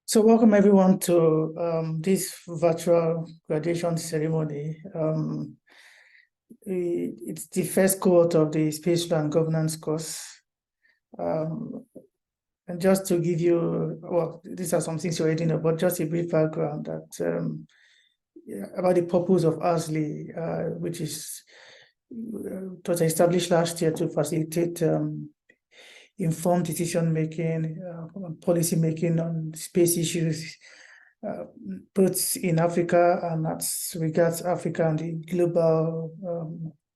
So welcome everyone to this virtual graduation ceremony. It's the first cohort of the Space Law and Governance course. And just to give you, well, these are some things you already know, but just a brief background that about the purpose of ASLI, which is it was established last year to facilitate informed decision-making, policy making on space issues, both in Africa and as regards Africa and the global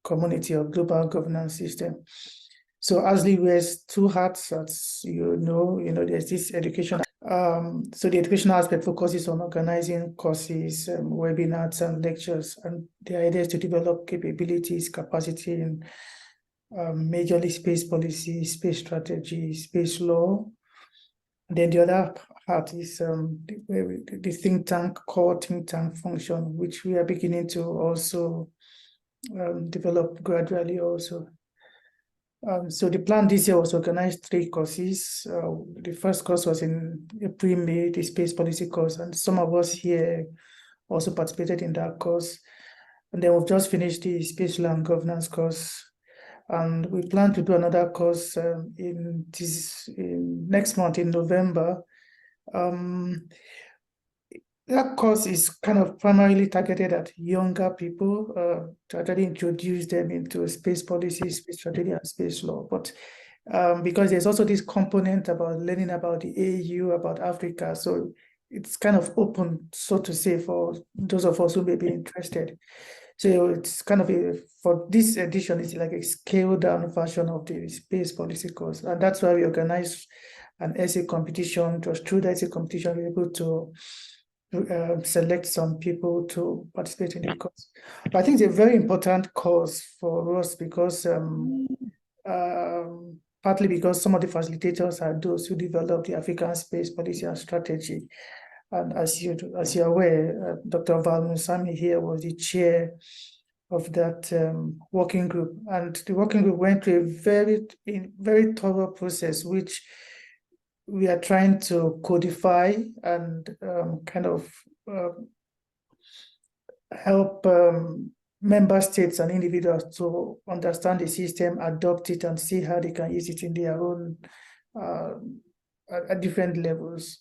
community or global governance system. So ASLI wears two hats, as you know, there's this education. So the educational aspect focuses on organizing courses, webinars and lectures, and the idea is to develop capabilities, capacity in majorly space policy, space strategy, space law. And then the other part is the think tank, core think tank function, which we are beginning to also develop gradually also. So the plan this year was to organize 3 courses. The first course was in April, May, the space policy course, and some of us here also participated in that course. And then we've just finished the space law and governance course. And we plan to do another course in next month in November. That course is kind of primarily targeted at younger people to actually introduce them into space policy, space strategy, and space law. But because there's also this component about learning about the AU, about Africa, so it's kind of open, so to say, for those of us who may be interested. So it's kind of for this edition, it's like a scaled down version of the space policy course. And that's why we organized an essay competition. It was through the essay competition we were able to select some people to participate in the course. But I think it's a very important course for us because partly because some of the facilitators are those who develop the African space policy and strategy. And as you're aware, Dr. Val Musami here was the chair of that working group. And the working group went through a very thorough process, which we are trying to codify and kind of help member states and individuals to understand the system, adopt it, and see how they can use it in their own at different levels.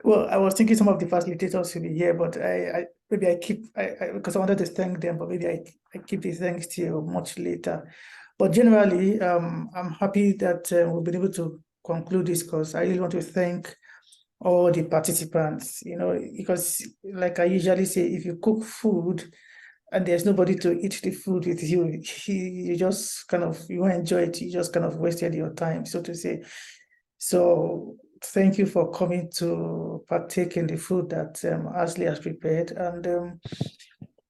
Well, I was thinking some of the facilitators will be here, but because I wanted to thank them, but maybe I keep the thanks till much later. But generally, I'm happy that we've been able to conclude this course. I really want to thank all the participants, because like I usually say, if you cook food and there's nobody to eat the food with you, you just kind of, you won't enjoy it. You just kind of wasted your time, so to say. So thank you for coming to partake in the food that ASLI has prepared. And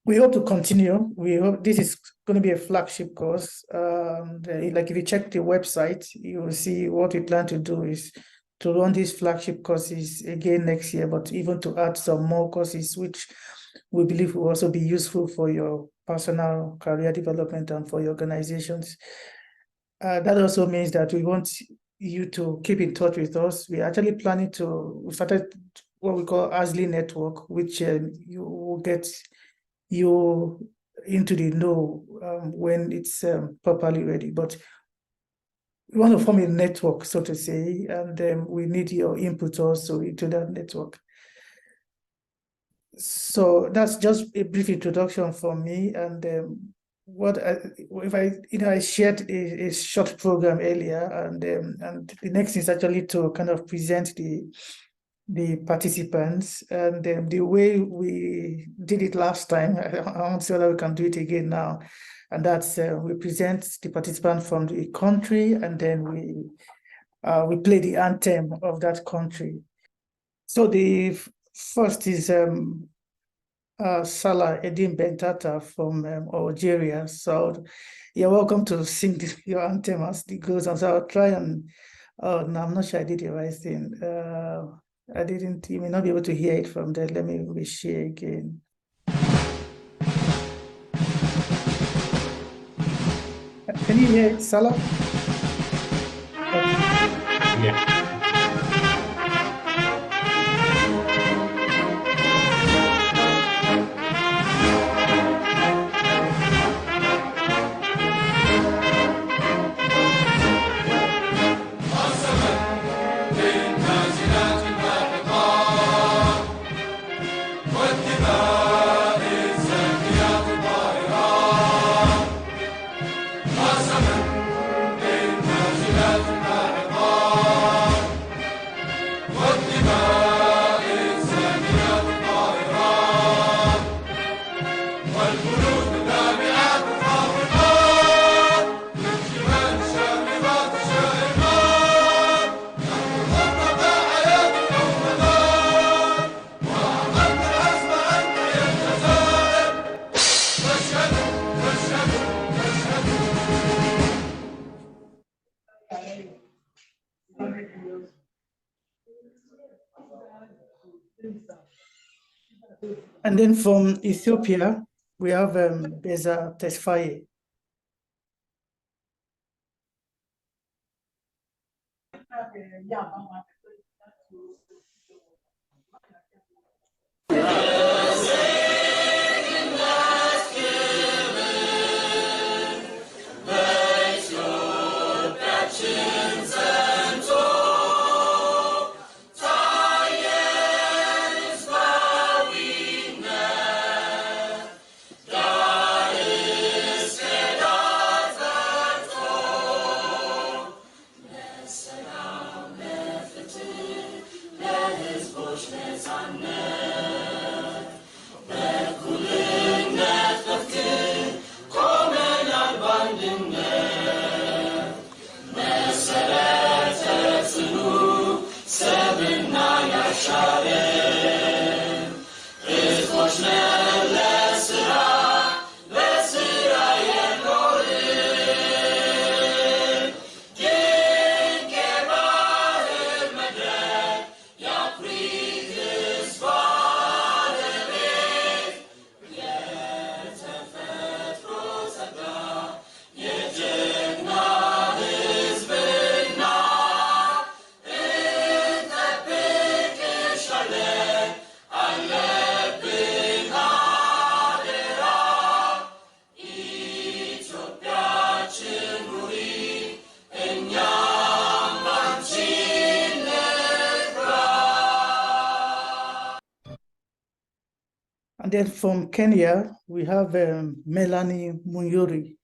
we hope to continue. We hope this is going to be a flagship course. Like if you check the website, you will see what we plan to do is to run these flagship courses again next year, but even to add some more courses, which we believe will also be useful for your personal career development and for your organizations. That also means that we want you to keep in touch with us. We're actually planning we started what we call ASLI Network, which you will get you into the know when it's properly ready. But we want to form a network, so to say, and we need your input also into that network. So that's just a brief introduction from me. And I shared a short program earlier, and the next is actually to kind of present the participants. And the way we did it last time, I want to see whether we can do it again now. And that's we present the participant from the country, and then we play the anthem of that country. So the first is Salah Eddin Bentata from Algeria. So you're welcome to sing your anthem as it goes on. So I'll try and, no, I'm not sure I did the right thing. I didn't, you may not be able to hear it from there. Let me reshare again. Can you hear it, Salah? And then from Ethiopia, we have Beza Tesfaye. And then from Kenya, we have Melanie Munyuri.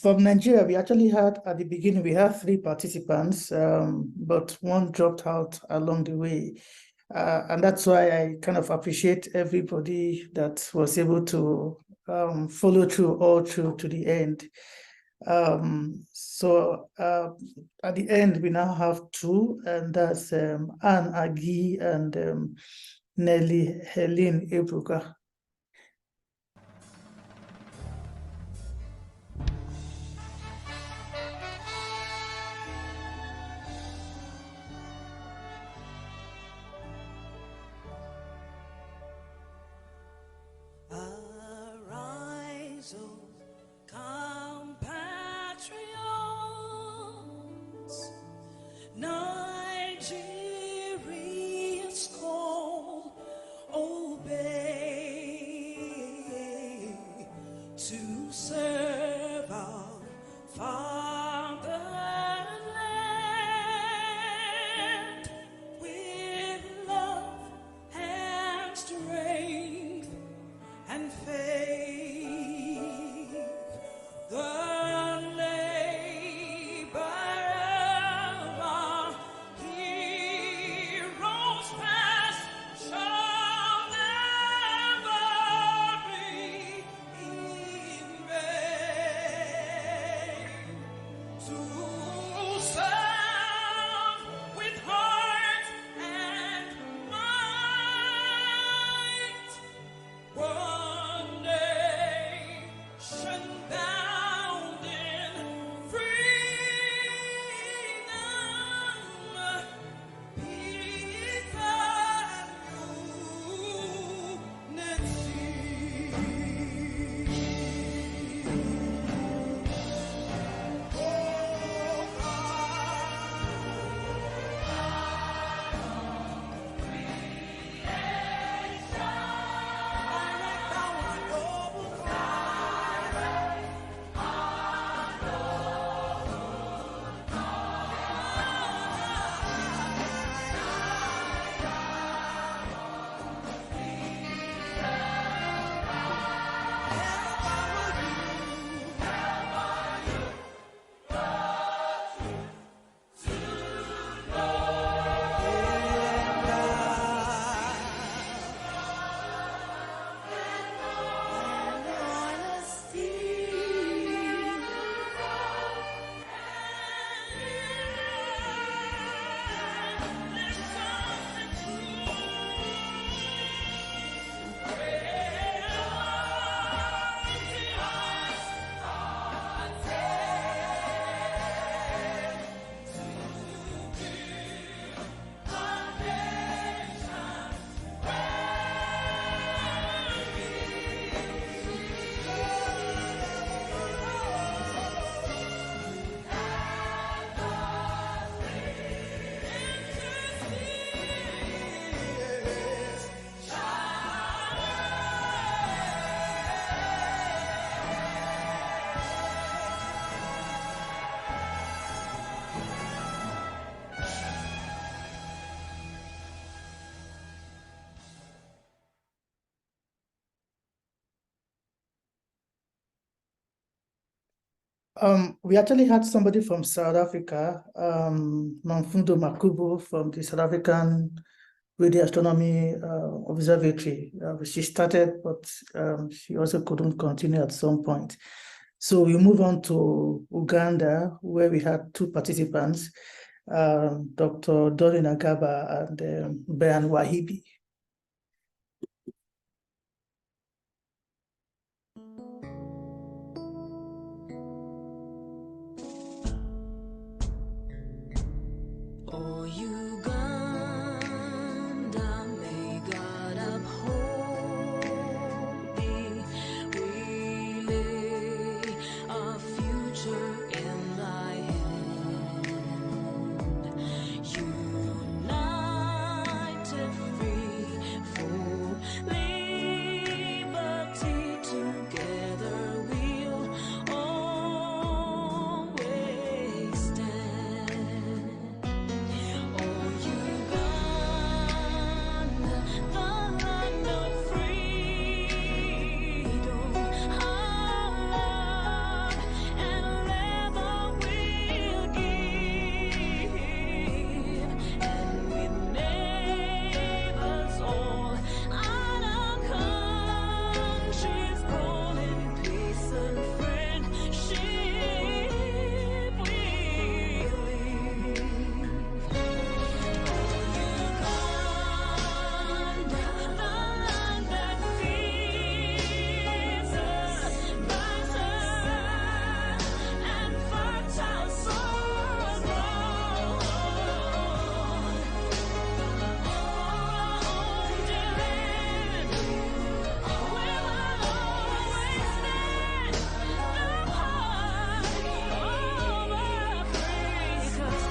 From Nigeria, we actually had, at the beginning, we had 3 participants, but one dropped out along the way. And that's why I kind of appreciate everybody that was able to follow through all through to the end. So at the end, we now have 2, and that's Anne Agi and Nelly Helene Ebruka. Arise, O compatriots, Nigeria's call, obey, to serve our fatherland with love and strength and faith. The labor of our heroes past shall never be in vain. We actually had somebody from South Africa, Mamfundo Makubu from the South African Radio Astronomy Observatory. She started, but she also couldn't continue at some point. So we move on to Uganda, where we had two participants, Dr. Dorin Agaba and Brian Wahibi. Oh, Uganda, may God uphold thee. We lay our future in thy hand. United, free, full liberty, together we'll always stand. Oh, Uganda, the land of freedom, our love and labor we'll give, and with neighbors all our countries calling peace and friendship we live. Uganda, the land that feeds us, rises and fertile soil grow. Dear land, we will always stand apart over Africa's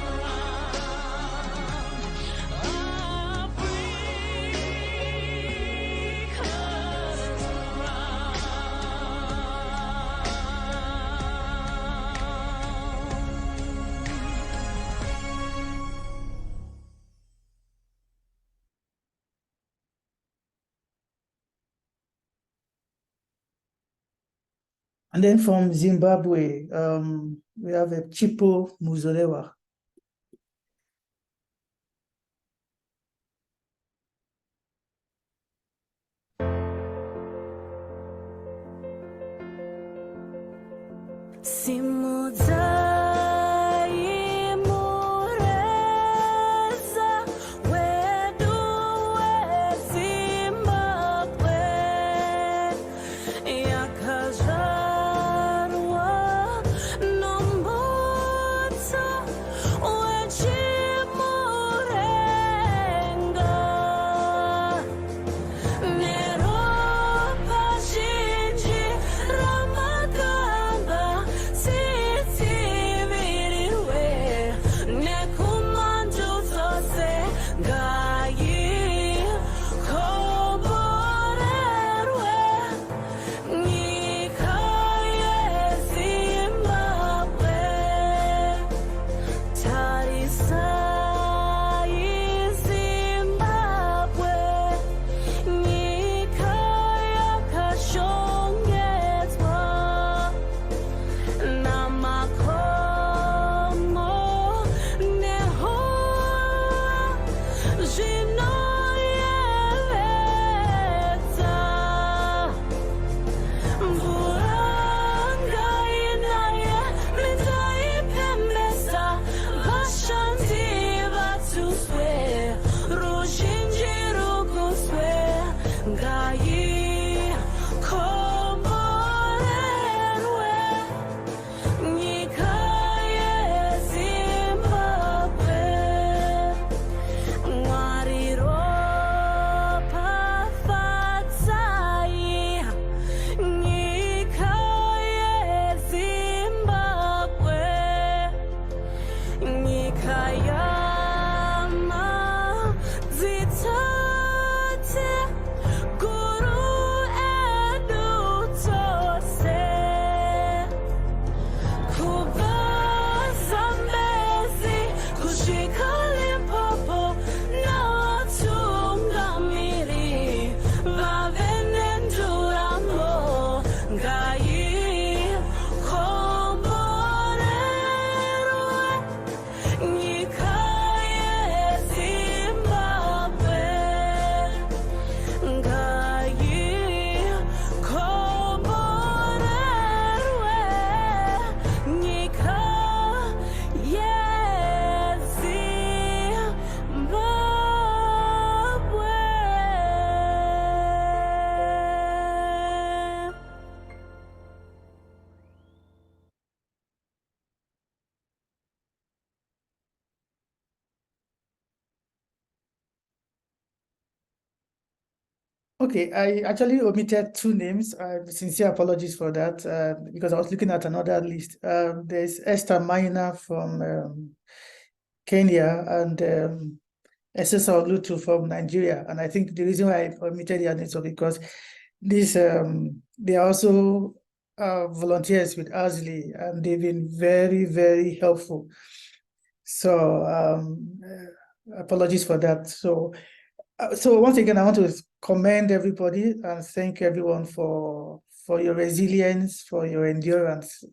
And then from Zimbabwe, we have a Chipo Muzolewa. Simudzaimureza wedu weZimbabwe, yakazvarwa nombuto wechimurenga, neropa zhinji ramakamba tsitsi Okay, I actually omitted two names. Sincere apologies for that because I was looking at another list. There's Esther Maina from Kenya and Esesa Olutu from Nigeria. And I think the reason why I omitted their names was because this they are also volunteers with ASLI, and they've been very, very helpful. So apologies for that. So once again, I want to commend everybody and thank everyone for your resilience, for your endurance,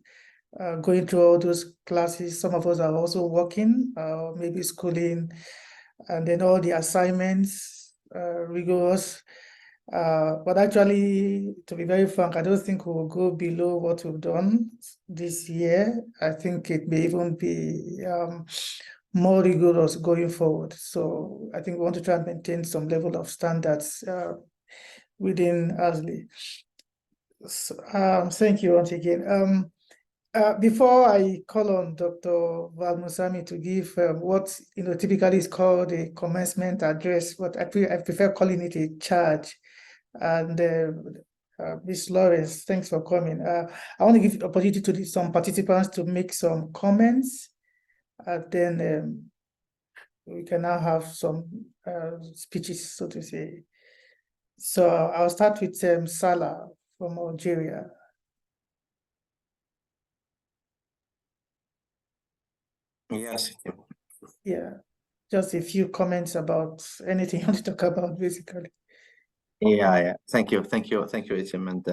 going through all those classes. Some of us are also working, maybe schooling, and then all the assignments, rigorous. But actually, to be very frank, I don't think we'll go below what we've done this year. I think it may even be more rigorous going forward. So I think we want to try and maintain some level of standards within ASLI. So, thank you once again. Before I call on Dr. Valmusami to give what typically is called a commencement address, but I prefer calling it a charge. And Ms. Lawrence, thanks for coming. I want to give opportunity to some participants to make some comments, and then we can now have some speeches, so to say. So I'll start with Salah from Algeria. Yes. Yeah, just a few comments about anything you want to talk about, basically. Yeah. Thank you, Itim, and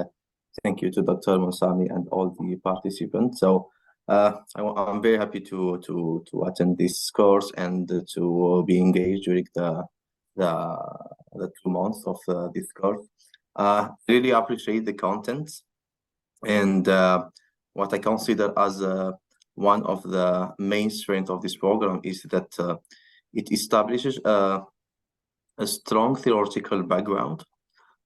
thank you to Dr. Musami and all the participants. So I'm very happy to attend this course and to be engaged during the 2 months of this course. Really appreciate the content, and what I consider as one of the main strengths of this program is that it establishes a strong theoretical background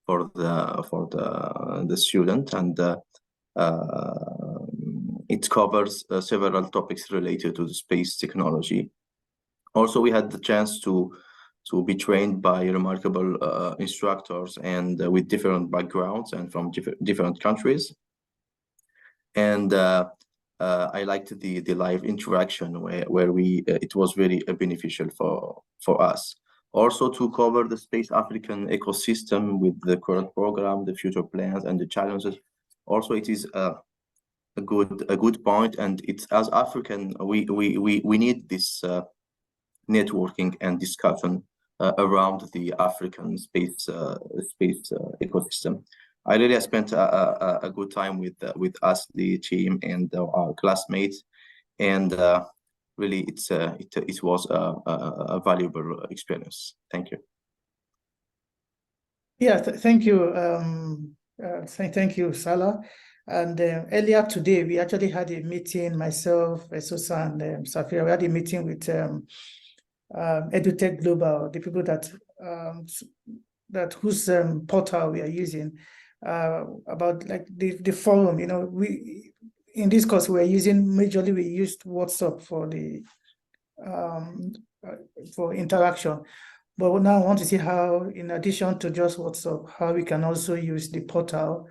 for the student, and it covers several topics related to the space technology. Also, we had the chance to be trained by remarkable instructors and with different backgrounds and from different countries. And I liked the live interaction where we it was very beneficial for us. Also, to cover the Space African ecosystem with the current program, the future plans, and the challenges. Also, it is a good point, and it's as African we need this networking and discussion around the African space ecosystem. I really spent a good time with us, the team, and our classmates, and really it was a valuable experience. Thank you. Yeah, thank you. Thank you, Salah. And earlier today, we actually had a meeting, myself, Esosa, and Safira. We had a meeting with EduTech Global, the people that whose portal we are using, about like the forum. We in this course we used WhatsApp for the for interaction. But now I want to see how, in addition to just WhatsApp, how we can also use the portal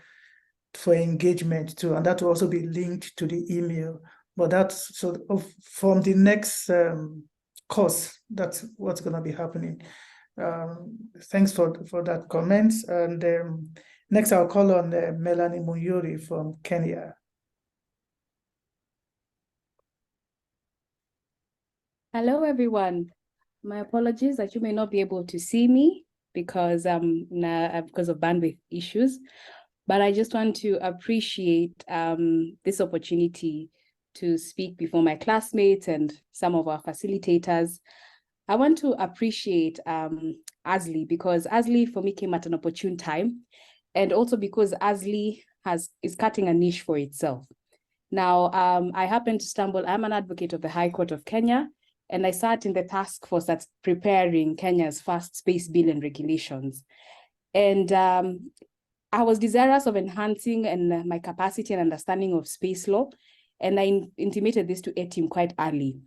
for engagement too, and that will also be linked to the email. But that's sort of from the next course. That's what's going to be happening. Thanks for that comments. And next, I'll call on Melanie Muyuri from Kenya. Hello, everyone. My apologies that you may not be able to see me because of bandwidth issues, but I just want to appreciate this opportunity to speak before my classmates and some of our facilitators. I want to appreciate ASLI because ASLI for me came at an opportune time, and also because ASLI is cutting a niche for itself. Now, I happen to stumble, I'm an advocate of the High Court of Kenya, and I sat in the task force that's preparing Kenya's first space bill and regulations. And I was desirous of enhancing my capacity and understanding of space law, and I intimated this to ETIM quite early.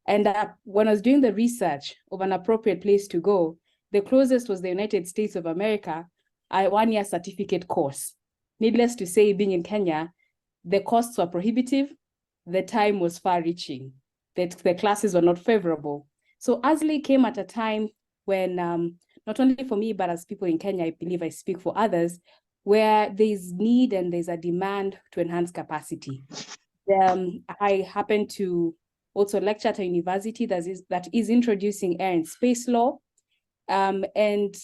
And when I was doing the research of an appropriate place to go, the closest was the United States of America, a one-year certificate course. Needless to say, being in Kenya, the costs were prohibitive, the time was far-reaching, the classes were not favorable. So ASLI came at a time when, not only for me, but as people in Kenya, I believe I speak for others, where there's need and there's a demand to enhance capacity. I happen to also lecture at a university that is introducing air and space law. And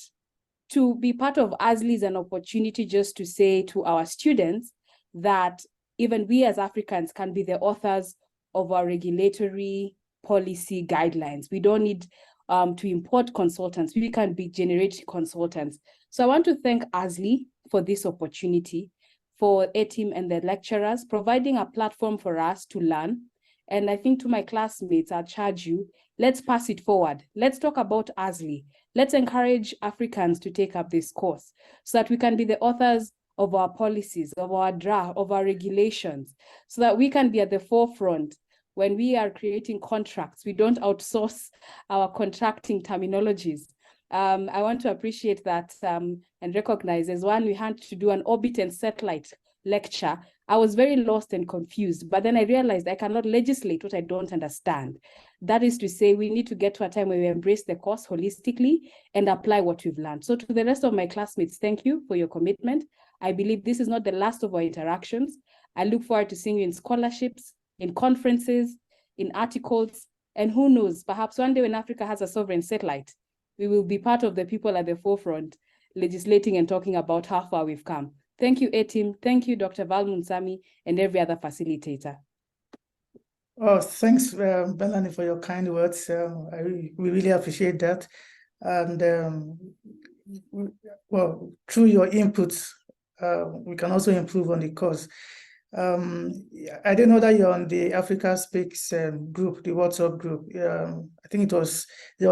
to be part of ASLI is an opportunity just to say to our students that even we as Africans can be the authors of our regulatory policy guidelines. We don't need to import consultants. We can be generating consultants. So I want to thank ASLI for this opportunity, for ETIM and the lecturers, providing a platform for us to learn. And I think to my classmates, I charge you, let's pass it forward. Let's talk about ASLI. Let's encourage Africans to take up this course so that we can be the authors of our policies, of our draft, of our regulations, so that we can be at the forefront when we are creating contracts. We don't outsource our contracting terminologies. I want to appreciate that and recognize as one, we had to do an orbit and satellite lecture. I was very lost and confused, but then I realized I cannot legislate what I don't understand. That is to say, we need to get to a time where we embrace the course holistically and apply what we've learned. So to the rest of my classmates, thank you for your commitment. I believe this is not the last of our interactions. I look forward to seeing you in scholarships, in conferences, in articles, and who knows, perhaps one day when Africa has a sovereign satellite, we will be part of the people at the forefront legislating and talking about how far we've come. Thank you, ETIM. Thank you, Dr. Val Munsami, and every other facilitator. Oh, thanks, Melanie, for your kind words. We really appreciate that. And well, through your inputs, we can also improve on the course. I didn't know that you're on the Africa Speaks group, the WhatsApp group. I think there was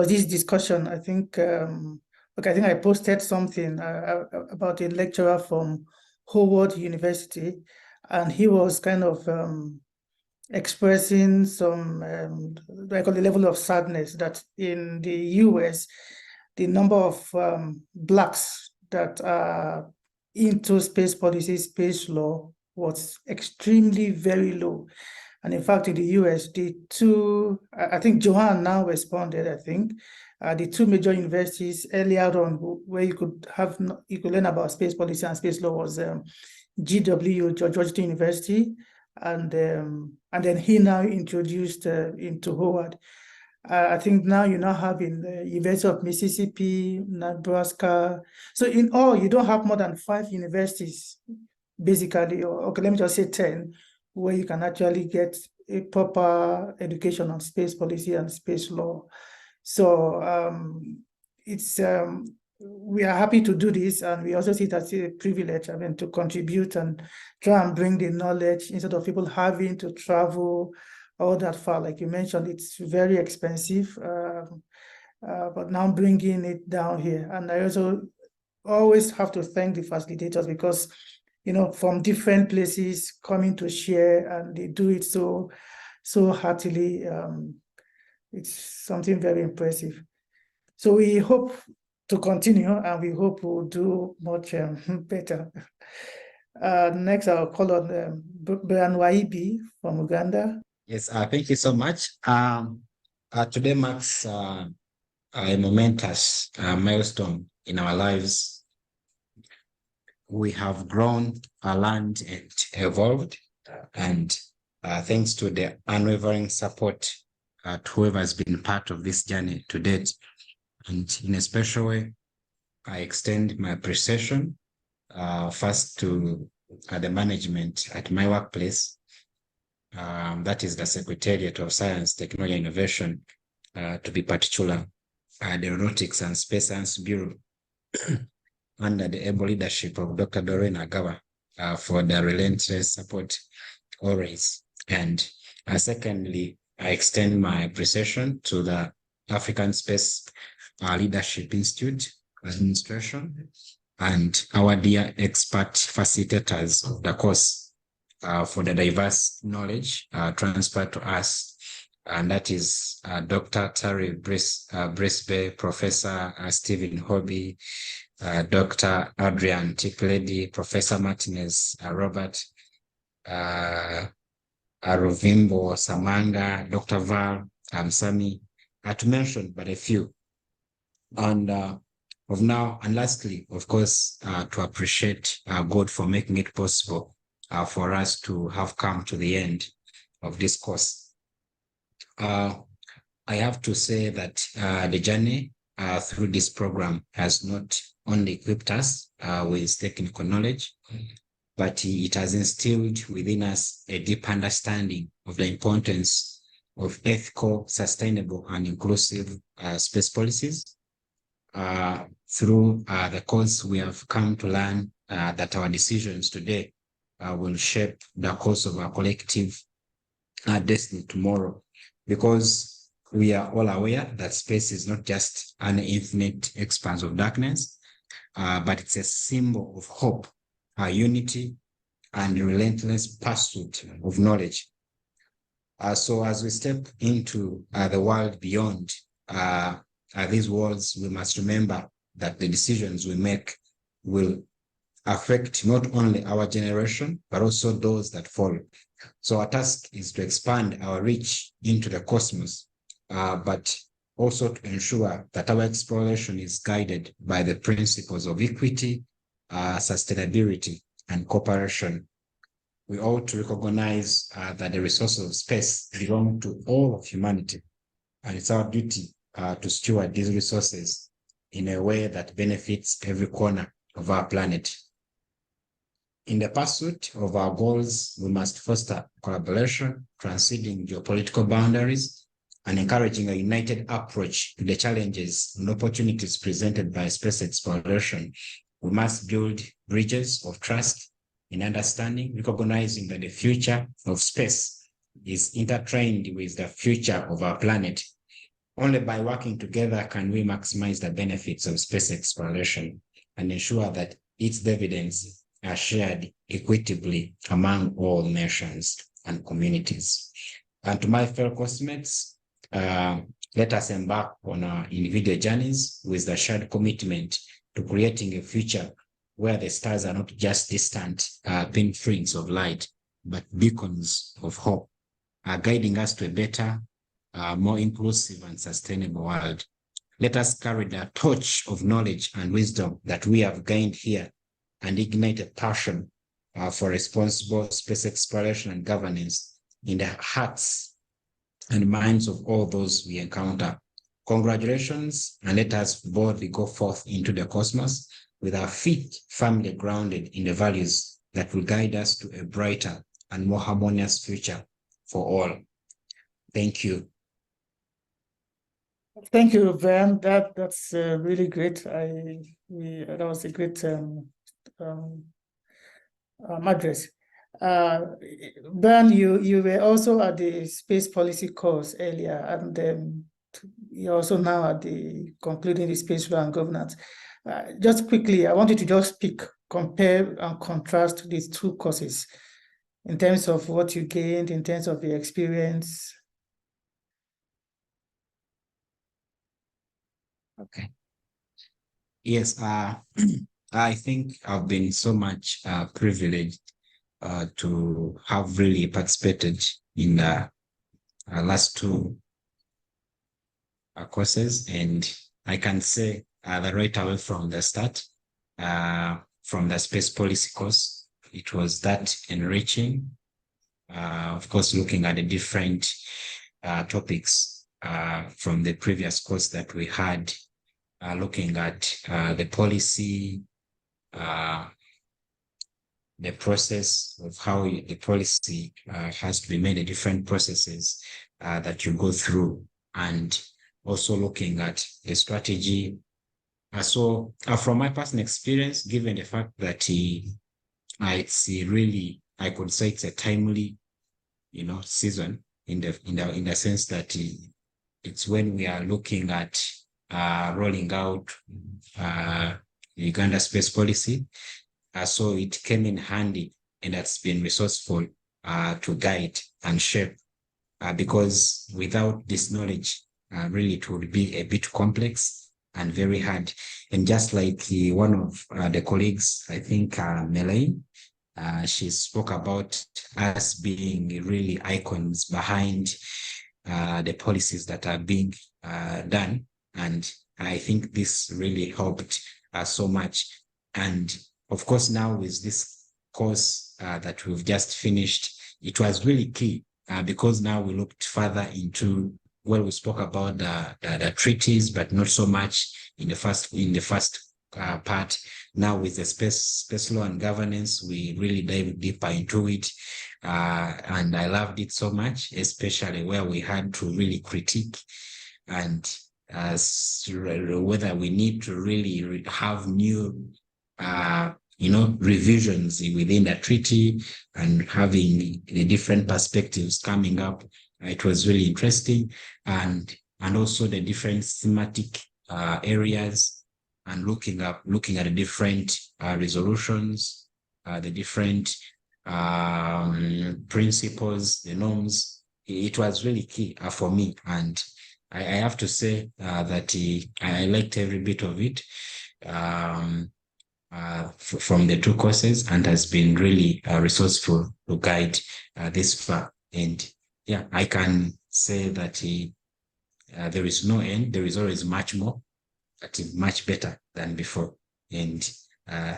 this discussion. I think I posted something about a lecturer from Howard University, and he was kind of expressing some like on the level of sadness that in the US, the number of Blacks that are into space policy, space law was extremely very low. And in fact, in the US, I think Johan now responded, I think, the two major universities earlier on where you could learn about space policy and space law was GW, George Washington University, and then he now introduced into Howard. I think now you now have in the University of Mississippi, Nebraska. So in all, you don't have more than 5 universities, basically, or okay, let me just say 10, where you can actually get a proper education on space policy and space law. So we are happy to do this, and we also see it as a privilege, to contribute and try and bring the knowledge instead of people having to travel all that far. Like you mentioned, it's very expensive, but now bringing it down here. And I also always have to thank the facilitators because, from different places coming to share, and they do it so heartily. It's something very impressive. So we hope to continue, and we hope we'll do much better. Next, I'll call on Brian Waibi from Uganda. Yes, thank you so much. Today marks a momentous milestone in our lives. We have grown, learned, and evolved, and thanks to the unwavering support to whoever has been part of this journey to date. And in a special way, I extend my appreciation first to the management at my workplace, that is the Secretariat of Science, Technology, and Innovation, to be particular, the Aeronautics and Space Science Bureau, under the able leadership of Dr. Doreen Agawa, for the relentless support always. And secondly, I extend my appreciation to the African Space Leadership Institute administration and our dear expert facilitators of the course for the diverse knowledge transferred to us. And that is Dr. Terry Brisbane, Professor Stephen Hobby, Dr. Adrian Tikledi, Professor Martinez, Robert, Aruvimbo, Samanga, Dr. Val, Sami, to mention but a few. And of now, and lastly, of course, to appreciate God for making it possible for us to have come to the end of this course. I have to say that the journey through this program has not only equipped us with technical knowledge, but it has instilled within us a deep understanding of the importance of ethical, sustainable, and inclusive space policies. Through the course, we have come to learn that our decisions today will shape the course of our collective destiny tomorrow, because we are all aware that space is not just an infinite expanse of darkness, but it's a symbol of hope, unity, and relentless pursuit of knowledge. So as we step into the world beyond these walls, we must remember that the decisions we make will affect not only our generation, but also those that follow. So our task is to expand our reach into the cosmos, but also to ensure that our exploration is guided by the principles of equity, sustainability, and cooperation. We ought to recognize that the resources of space belong to all of humanity, and it's our duty to steward these resources in a way that benefits every corner of our planet. In the pursuit of our goals, we must foster collaboration, transcending geopolitical boundaries, and encouraging a united approach to the challenges and opportunities presented by space exploration. We must build bridges of trust and understanding, recognizing that the future of space is intertwined with the future of our planet. Only by working together can we maximize the benefits of space exploration and ensure that its dividends are shared equitably among all nations and communities. And to my fellow classmates, let us embark on our individual journeys with the shared commitment to creating a future where the stars are not just distant pinpricks of light, but beacons of hope, guiding us to a better, more inclusive and sustainable world. Let us carry the torch of knowledge and wisdom that we have gained here and ignite a passion for responsible space exploration and governance in the hearts and minds of all those we encounter. Congratulations, and let us boldly go forth into the cosmos with our feet firmly grounded in the values that will guide us to a brighter and more harmonious future for all. Thank you. Thank you, Ben. That's really great. That was a great address. Ben, you were also at the space policy course earlier, and you're also now at the concluding the space law and governance. Just quickly, I want you to just compare and contrast these two courses in terms of what you gained, in terms of the experience. Okay. Yes, I think I've been so much privileged to have really participated in the last two courses, and I can say that right away from the start, from the space policy course, it was that enriching. Of course, looking at the different topics from the previous course that we had, looking at the policy, the process of how the policy has to be made, the different processes that you go through, and also looking at the strategy. So from my personal experience, given the fact that it's really, I could say it's a timely, season in the sense that it's when we are looking at rolling out Uganda space policy. So it came in handy, and that's been resourceful to guide and shape, because without this knowledge, really it would be a bit complex and very hard. And just like one of the colleagues, I think Melaine, she spoke about us being really icons behind the policies that are being done. And I think this really helped so much. And of course, now with this course that we've just finished, it was really key because now we looked further into, well, we spoke about the treaties, but not so much in the first part. Now with the space law and governance, we really dive deeper into it. And I loved it so much, especially where we had to really critique and whether we need to really have new revisions within the treaty and having the different perspectives coming up. It was really interesting, and also the different thematic areas, and looking at the different resolutions, the different principles, the norms. It was really key for me, and I have to say that I liked every bit of it from the two courses, and has been really resourceful to guide this far. And yeah, I can say that there is no end. There is always much more, but much better than before. And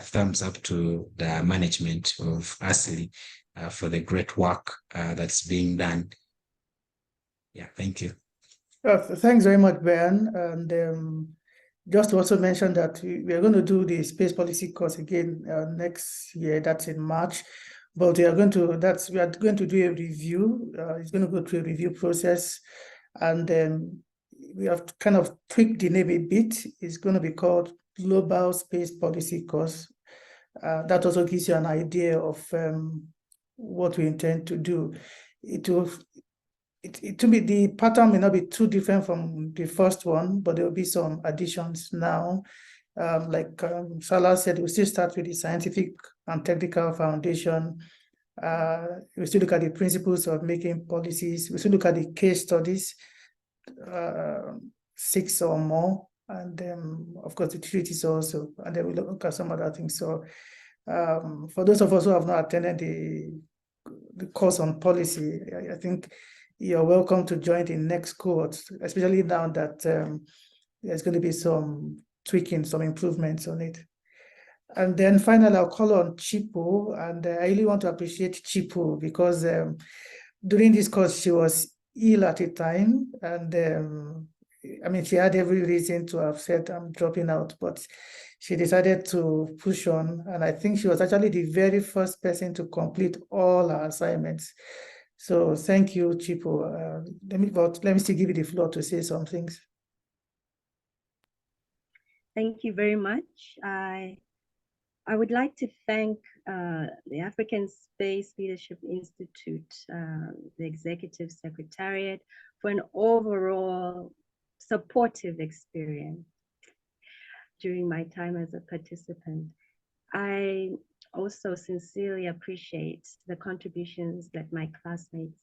thumbs up to the management of ASLI for the great work that's being done. Yeah, thank you. Thanks very much, Ben. And just to also mention that we are going to do the space policy course again next year. That's in March. But we are going to do a review. It's going to go through a review process, and we have to kind of tweak the name a bit. It's going to be called Global Space Policy Course. That also gives you an idea of what we intend to do. It will be, the pattern may not be too different from the first one, but there will be some additions now. Like Salah said, we still start with the scientific and technical foundation. We still look at the principles of making policies. We still look at the case studies, 6 or more, and then of course the treaties also, and then we look at some other things. So for those of us who have not attended the course on policy, I think you're welcome to join the next cohort, especially now that there's going to be some tweaking, some improvements on it. And then finally, I'll call on Chipo, and I really want to appreciate Chipo because during this course, she was ill at the time, and I mean, she had every reason to have said, I'm dropping out, but she decided to push on, and I think she was actually the very first person to complete all her assignments. So thank you, Chipo. Let me still give you the floor to say some things. Thank you very much. I would like to thank the African Space Leadership Institute, the Executive Secretariat, for an overall supportive experience during my time as a participant. I also sincerely appreciate the contributions that my classmates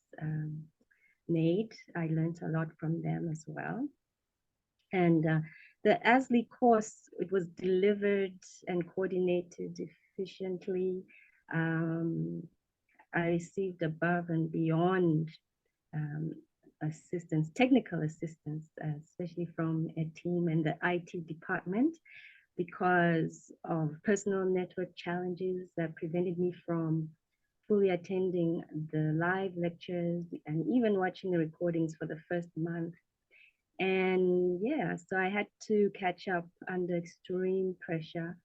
made. I learned a lot from them as well. And the ASLI course, it was delivered and coordinated efficiently. I received above and beyond assistance, technical assistance, especially from a team in the IT department, because of personal network challenges that prevented me from fully attending the live lectures and even watching the recordings for the first month. And yeah, so I had to catch up under extreme pressure.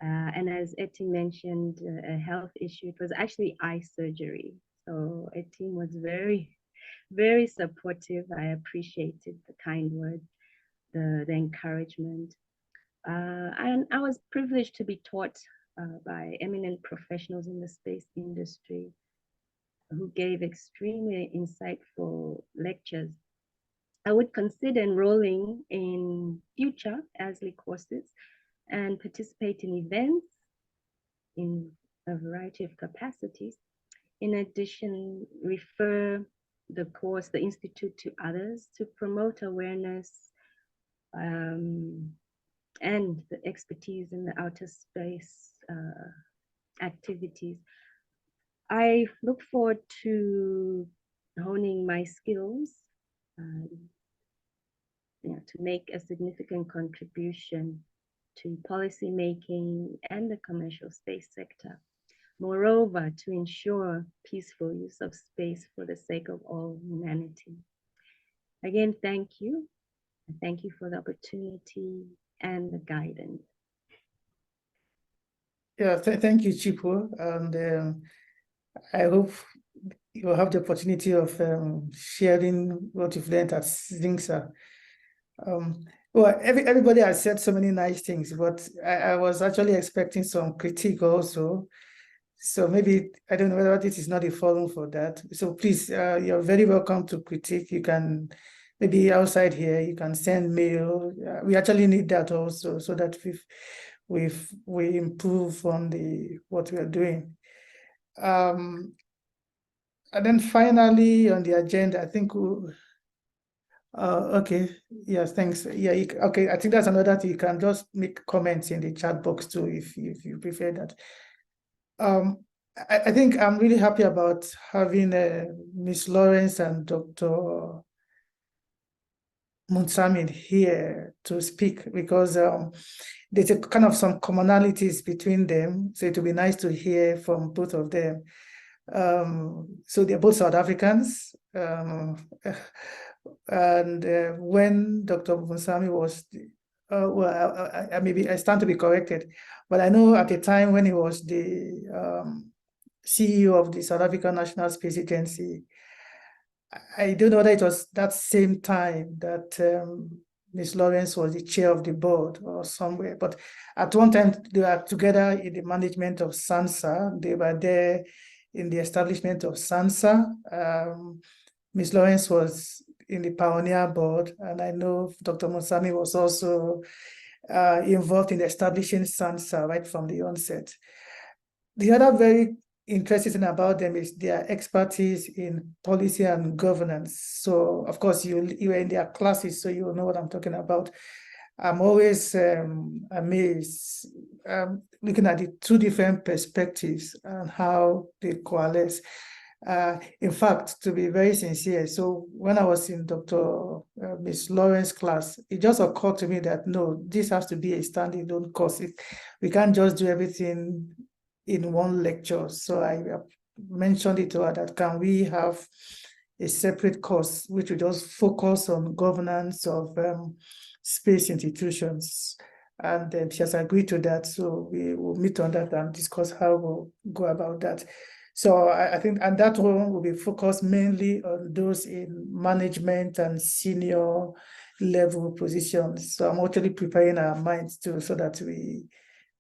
And as Eti mentioned, a health issue, it was actually eye surgery. So a team was very, very supportive. I appreciated the kind words, the encouragement. And I was privileged to be taught by eminent professionals in the space industry who gave extremely insightful lectures. I would consider enrolling in future ASLI courses and participate in events in a variety of capacities. In addition, refer the course, the Institute, to others to promote awareness and the expertise in the outer space activities. I look forward to honing my skills to make a significant contribution to policy making and the commercial space sector. Moreover, to ensure peaceful use of space for the sake of all humanity. Again, thank you. Thank you for the opportunity and the guidance. Yeah, thank you, Chipo. And I hope you'll have the opportunity of sharing what you've learned at ZINGSA. Well, everybody has said so many nice things, but I was actually expecting some critique also. So maybe, I don't know whether this is not a forum for that. So please, you're very welcome to critique. You can, maybe outside here, you can send mail. We actually need that also, so that we improve on what we are doing. And then finally on the agenda, I think okay, yes, thanks. Yeah, okay, I think that's another thing. You can just make comments in the chat box too if you prefer that. I think I'm really happy about having Miss Lawrence and Dr. Munsamin here to speak, because there's a kind of some commonalities between them. So it would be nice to hear from both of them. So they're both South Africans. And when Dr. Munsami was, well, maybe I stand to be corrected, but I know at the time when he was the CEO of the South African National Space Agency, I don't know whether it was that same time that Ms. Lawrence was the chair of the board or somewhere, but at one time they were together in the management of SANSA. They were there in the establishment of SANSA. Ms. Lawrence was in the Pioneer board, and I know Dr. Musami was also involved in establishing SANSA right from the onset. The other very interesting thing about them is their expertise in policy and governance. So, of course, you were in their classes, so you know what I'm talking about. I'm always amazed looking at the two different perspectives and how they coalesce. In fact, to be very sincere, so when I was in Dr. Miss Lawrence's class, it just occurred to me that no, this has to be a standalone course. We can't just do everything in one lecture. So I mentioned it to her that can we have a separate course which will just focus on governance of space institutions. And she has agreed to that. So we will meet on that and discuss how we'll go about that. So I think, and that one will be focused mainly on those in management and senior level positions. So I'm actually preparing our minds too, so that we,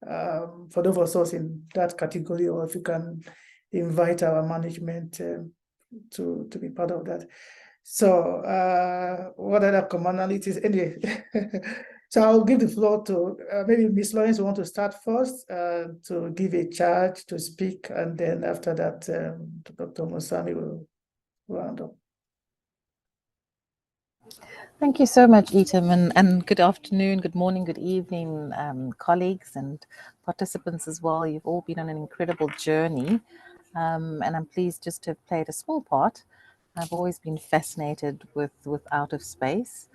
for those of us in that category, or if you can invite our management to be part of that. So what other commonalities? Anyway, so I'll give the floor to maybe Ms. Lawrence want to start first to give a charge to speak, and then after that, Dr. Musami will round up. Thank you so much, Etam, and good afternoon, good morning, good evening, colleagues and participants as well. You've all been on an incredible journey, and I'm pleased just to have played a small part. I've always been fascinated with out of space,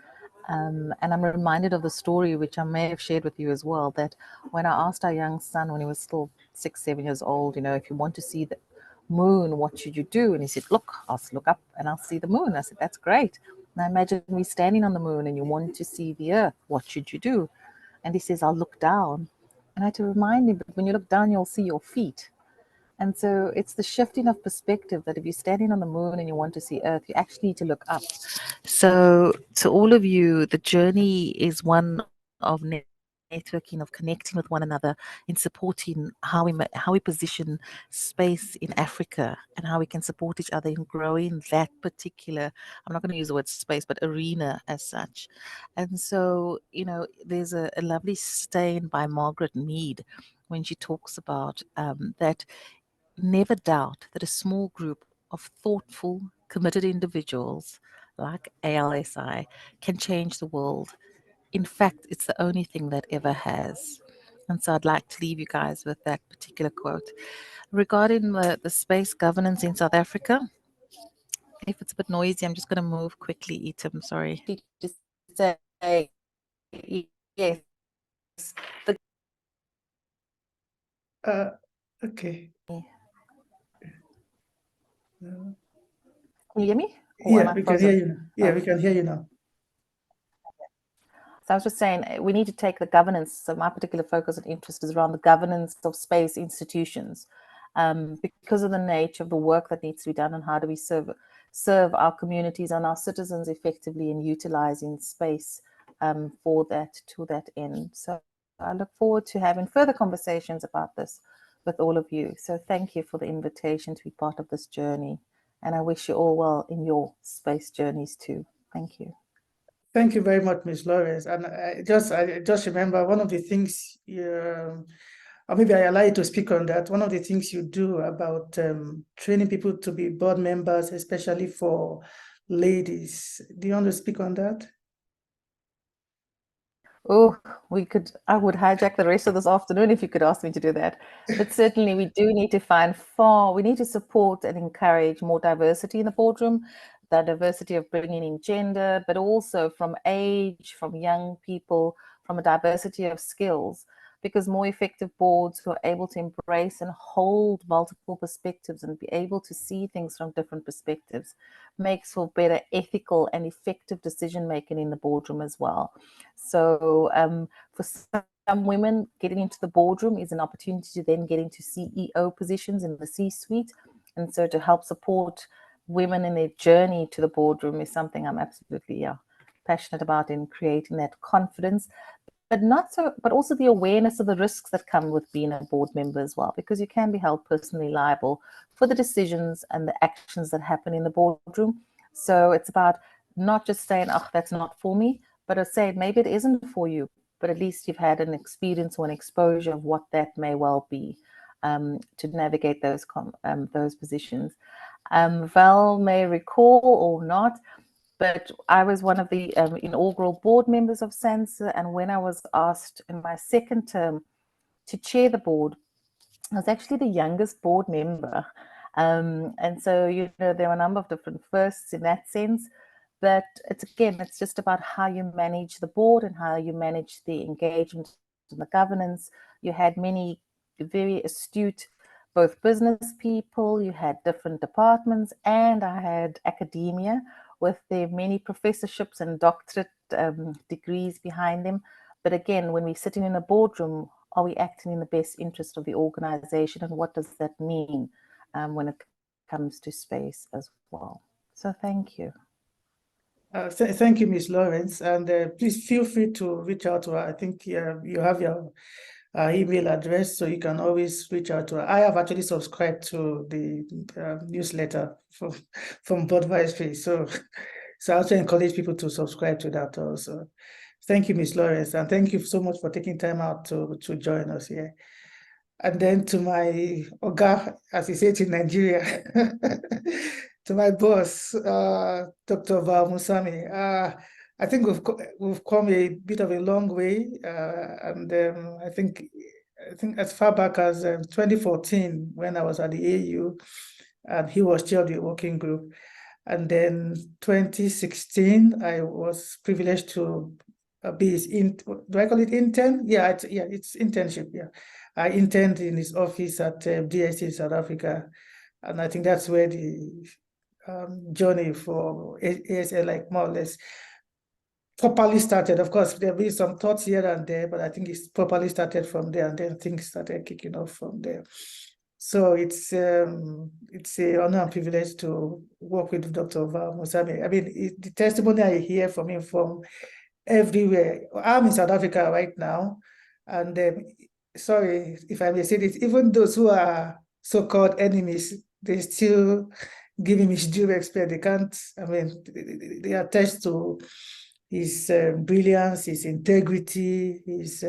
and I'm reminded of the story which I may have shared with you as well, that when I asked our young son when he was still 6, 7 years old, if you want to see the moon, what should you do? And he said, look, I'll look up and I'll see the moon. I said, that's great. And I imagine me standing on the moon and you want to see the earth, what should you do? And he says, I'll look down. And I had to remind him, but when you look down, you'll see your feet. And so it's the shifting of perspective that if you're standing on the moon and you want to see earth, you actually need to look up. So to all of you, the journey is one of networking, of connecting with one another, in supporting how we position space in Africa, and how we can support each other in growing that particular, I'm not going to use the word space, but arena as such. And so, there's a lovely saying by Margaret Mead when she talks about that never doubt that a small group of thoughtful, committed individuals like ALSI can change the world In fact, it's the only thing that ever has. And so I'd like to leave you guys with that particular quote. Regarding the space governance in South Africa, if it's a bit noisy, I'm just going to move quickly, Etam, sorry. To say, yes, the Okay. Can Uh, you hear me? Or am yeah, I we can hear frozen? you now. Yeah, we Okay. can hear you now. So I was just saying, we need to take the governance. So my particular focus and interest is around the governance of space institutions, because of the nature of the work that needs to be done, and how do we serve our communities and our citizens effectively in utilizing space for that, to that end. So I look forward to having further conversations about this with all of you. So thank you for the invitation to be part of this journey, and I wish you all well in your space journeys too. Thank you. Thank you very much, Ms. Lawrence. And I just remember one of the things, or maybe I allow you to speak on that. One of the things you do about training people to be board members, especially for ladies. Do you want to speak on that? Oh, I would hijack the rest of this afternoon if you could ask me to do that. But certainly we do need to we need to support and encourage more diversity in the boardroom, the diversity of bringing in gender, but also from age, from young people, from a diversity of skills, because more effective boards who are able to embrace and hold multiple perspectives and be able to see things from different perspectives makes for better ethical and effective decision making in the boardroom as well. So for some women, getting into the boardroom is an opportunity to then get into CEO positions in the C-suite. And so to help support women in their journey to the boardroom is something I'm absolutely passionate about, in creating that confidence, but also the awareness of the risks that come with being a board member as well, because you can be held personally liable for the decisions and the actions that happen in the boardroom. So it's about not just saying, oh, that's not for me, but say maybe it isn't for you, but at least you've had an experience or an exposure of what that may well be, to navigate those positions. Val may recall or not, but I was one of the inaugural board members of SANSA, and when I was asked in my second term to chair the board, I was actually the youngest board member. And so, there were a number of different firsts in that sense. But it's just about how you manage the board and how you manage the engagement and the governance. You had many very astute, both business people, you had different departments, and I had academia with their many professorships and doctorate degrees behind them. But again, when we're sitting in a boardroom, are we acting in the best interest of the organization, and what does that mean when it comes to space as well? So thank you. Thank you, Ms. Lawrence, and please feel free to reach out to her. I think you have your email address, so you can always reach out to her. I have actually subscribed to the newsletter from Board Vice, so I also encourage people to subscribe to that also. Thank you, Ms. Lawrence, and thank you so much for taking time out to join us here. And then to my Oga, as he said in Nigeria, to my boss, Dr. Val Musami. I think we've come a bit of a long way, and I think as far back as 2014, when I was at the AU, and he was chair of the working group. And then 2016, I was privileged to be his do I call it intern? Yeah, it's internship. Yeah, I interned in his office at DSC South Africa, and I think that's where the journey for ASL, like more or less, properly started. Of course, there'll be some thoughts here and there, but I think it's properly started from there, and then things started kicking off from there. So it's an honor and privilege to work with Dr. Val Musami. I mean, the testimony I hear from him from everywhere. I'm in South Africa right now, and sorry if I may say this, even those who are so-called enemies, they still give him his due respect. They can't, I mean, they attest to his brilliance, his integrity, his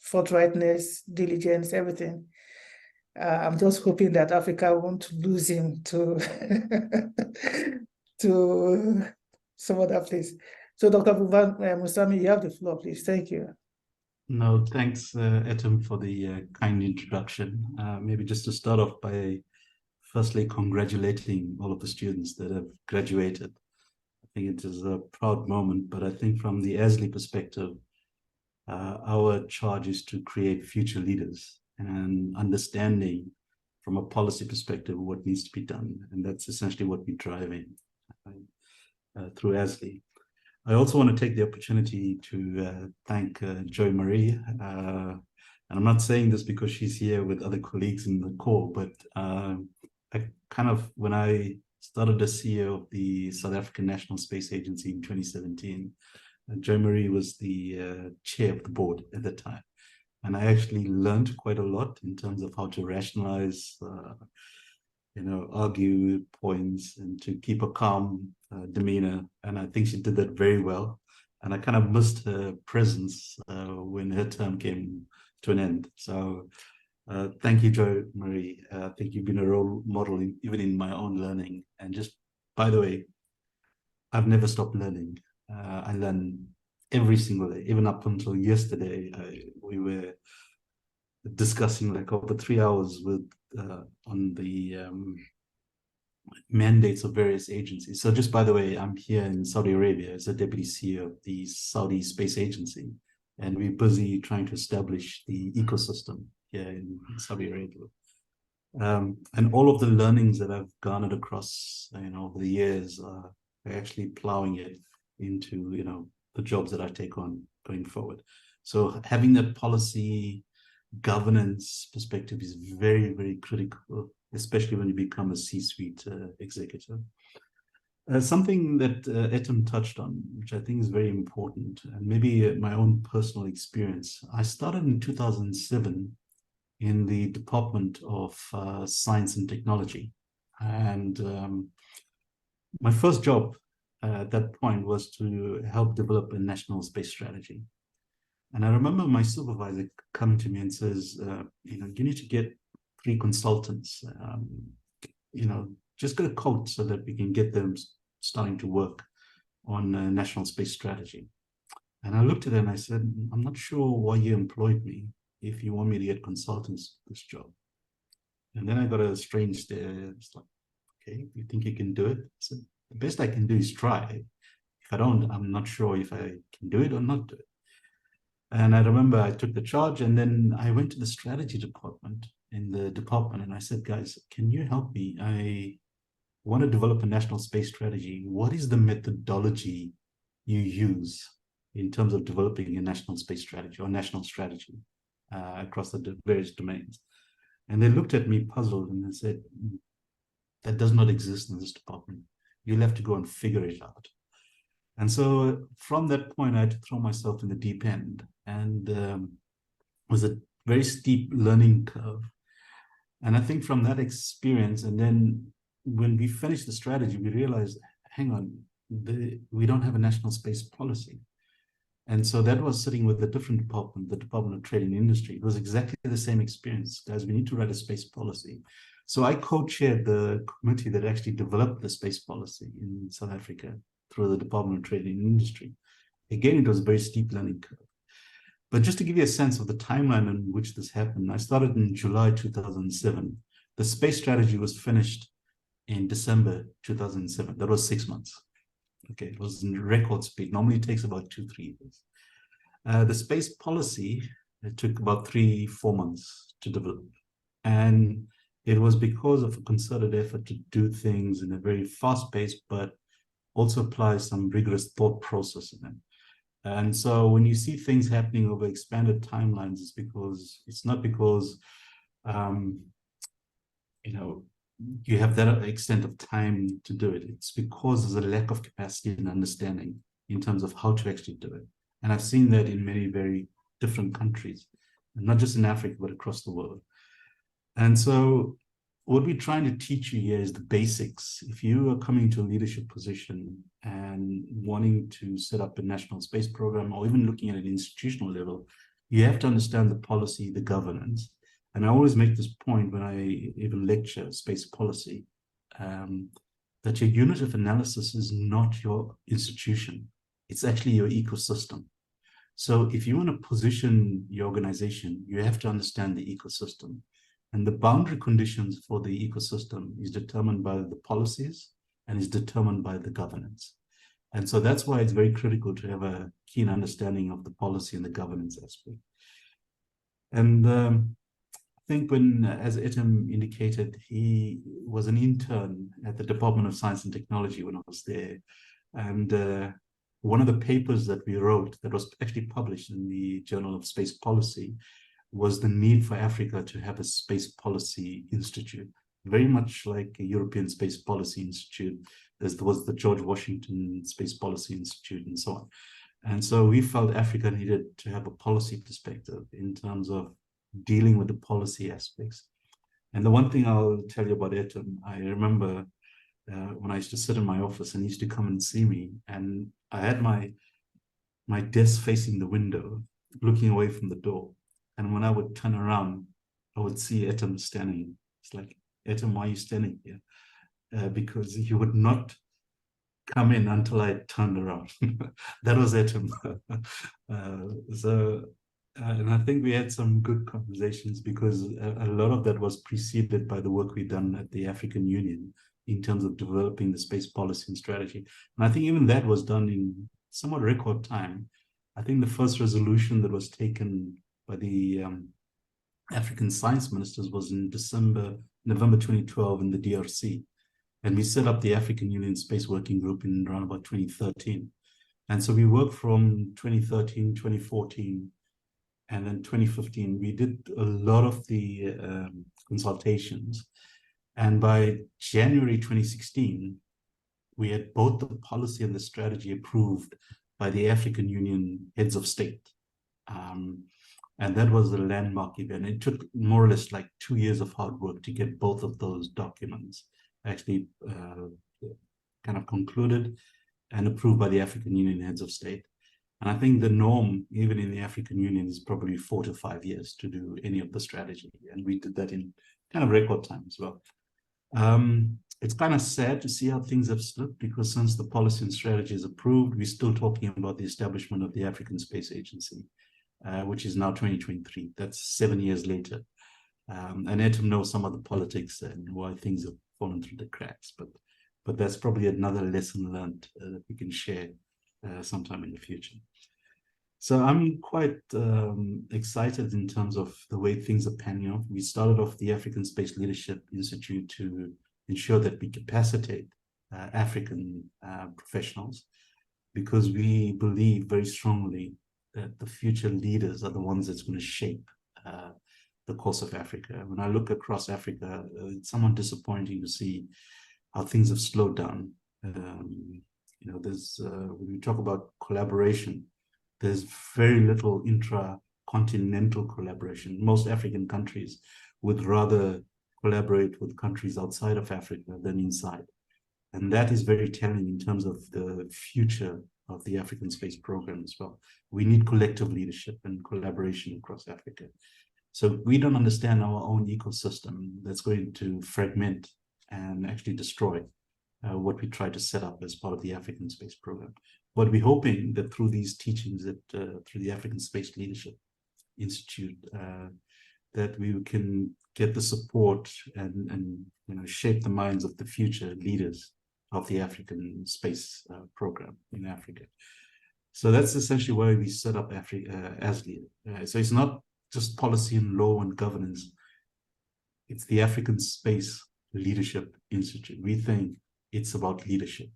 forthrightness, diligence, everything. I'm just hoping that Africa won't lose him to to some other place. So Dr. Musami, you have the floor, please. Thank you. No, thanks, Etem, for the kind introduction. Maybe just to start off by firstly congratulating all of the students that have graduated. I think it is a proud moment, but I think from the ASLI perspective, our charge is to create future leaders and understanding from a policy perspective what needs to be done. And that's essentially what we're driving through ASLI. I also want to take the opportunity to thank Joy Marie. And I'm not saying this because she's here with other colleagues in the call, but I kind of, when I started as CEO of the South African National Space Agency in 2017, Joy Marie was the chair of the board at the time. And I actually learned quite a lot in terms of how to rationalize, argue points and to keep a calm demeanor. And I think she did that very well. And I kind of missed her presence when her term came to an end. So thank you, Joy Marie. I think you've been a role model even in my own learning. And just, by the way, I've never stopped learning. I learn every single day, even up until yesterday. We were discussing like over 3 hours with on the mandates of various agencies. So just by the way, I'm here in Saudi Arabia as a deputy CEO of the Saudi Space Agency, and we're busy trying to establish the ecosystem here in Saudi Arabia. And all of the learnings that I've garnered across, over the years, are actually plowing it into, the jobs that I take on going forward. So having that policy governance perspective is very, very critical, especially when you become a C-suite executive. Something that Etem touched on, which I think is very important, and maybe my own personal experience. I started in 2007 in the Department of Science and Technology. And my first job at that point was to help develop a national space strategy. And I remember my supervisor coming to me and says, you need to get 3 consultants, just get a quote so that we can get them starting to work on a national space strategy. And I looked at it and I said, I'm not sure why you employed me if you want me to get consultants for this job. And then I got a strange stare. It's like, okay, you think you can do it? I said, the best I can do is try. If I don't, I'm not sure if I can do it or not do it. And I remember I took the charge, and then I went to the strategy department in the department and I said, guys, can you help me? I want to develop a national space strategy. What is the methodology you use in terms of developing a national space strategy or national strategy across the various domains? And they looked at me puzzled and they said, that does not exist in this department. You'll have to go and figure it out. And so from that point, I had to throw myself in the deep end, and it was a very steep learning curve. And I think from that experience, and then when we finished the strategy, we realized, hang on, we don't have a national space policy. And so that was sitting with a different department, the Department of Trade and Industry. It was exactly the same experience. Guys, we need to write a space policy. So I co-chaired the committee that actually developed the space policy in South Africa through the Department of Trade and Industry. Again, it was a very steep learning curve. But just to give you a sense of the timeline in which this happened, I started in July 2007. The space strategy was finished in December 2007. That was 6 months. Okay, it was in record speed. Normally it takes about 2-3 years. The space policy, it took about 3-4 months to develop. And it was because of a concerted effort to do things in a very fast pace, but also apply some rigorous thought process in them. And so when you see things happening over expanded timelines, it's not because you have that extent of time to do it. It's because there's a lack of capacity and understanding in terms of how to actually do it. And I've seen that in many very different countries, and not just in Africa, but across the world. And so what we're trying to teach you here is the basics. If you are coming to a leadership position and wanting to set up a national space program, or even looking at an institutional level, you have to understand the policy, the governance. And I always make this point when I even lecture space policy, that your unit of analysis is not your institution. it's actually your ecosystem. So if you want to position your organization, you have to understand the ecosystem. And the boundary conditions for the ecosystem is determined by the policies and is determined by the governance. And so that's why it's very critical to have a keen understanding of the policy and the governance aspect. And I think when, as Etem indicated, he was an intern at the Department of Science and Technology when I was there. And one of the papers that we wrote that was actually published in the Journal of Space Policy was the need for Africa to have a space policy institute, very much like a European Space Policy Institute. There was the George Washington Space Policy Institute and so on. And so we felt Africa needed to have a policy perspective in terms of dealing with the policy aspects. And the one thing I'll tell you about Etem, I remember when I used to sit in my office and he used to come and see me, and I had my desk facing the window, looking away from the door. And when I would turn around, I would see Etem standing. It's like, Etem, why are you standing here? Because he would not come in until I turned around. That was Etem. And I think we had some good conversations because a lot of that was preceded by the work we've done at the African Union in terms of developing the space policy and strategy. And I think even that was done in somewhat record time. I think the first resolution that was taken by the African science ministers was in November 2012 in the DRC. And we set up the African Union Space Working Group in around about 2013. And so we worked from 2013, 2014, and then 2015. We did a lot of the consultations. And by January 2016, we had both the policy and the strategy approved by the African Union heads of state. And that was a landmark event. It took more or less like 2 years of hard work to get both of those documents actually kind of concluded and approved by the African Union heads of state. And I think the norm, even in the African Union, is probably 4 to 5 years to do any of the strategy. And we did that in kind of record time as well. It's kind of sad to see how things have slipped, because since the policy and strategy is approved, we're still talking about the establishment of the African Space Agency, which is now 2023. That's 7 years later. And Etem knows some of the politics and why things have fallen through the cracks, but that's probably another lesson learned that we can share sometime in the future. So I'm quite excited in terms of the way things are panning out. We started off the African Space Leadership Institute to ensure that we capacitate African professionals, because we believe very strongly that the future leaders are the ones that's going to shape the course of Africa. When I look across Africa, it's somewhat disappointing to see how things have slowed down. You know, there's when we talk about collaboration, there's very little intra-continental collaboration. Most African countries would rather collaborate with countries outside of Africa than inside. And that is very telling in terms of the future of the African space program as well. We need collective leadership and collaboration across Africa. So we don't understand our own ecosystem that's going to fragment and actually destroy what we try to set up as part of the African space program. But we're hoping that through these teachings, that through the African Space Leadership Institute, that we can get the support and you know, shape the minds of the future leaders of the African space program in Africa. So that's essentially why we set up ASLEAD. So it's not just policy and law and governance. It's the African Space Leadership Institute. We think it's about leadership.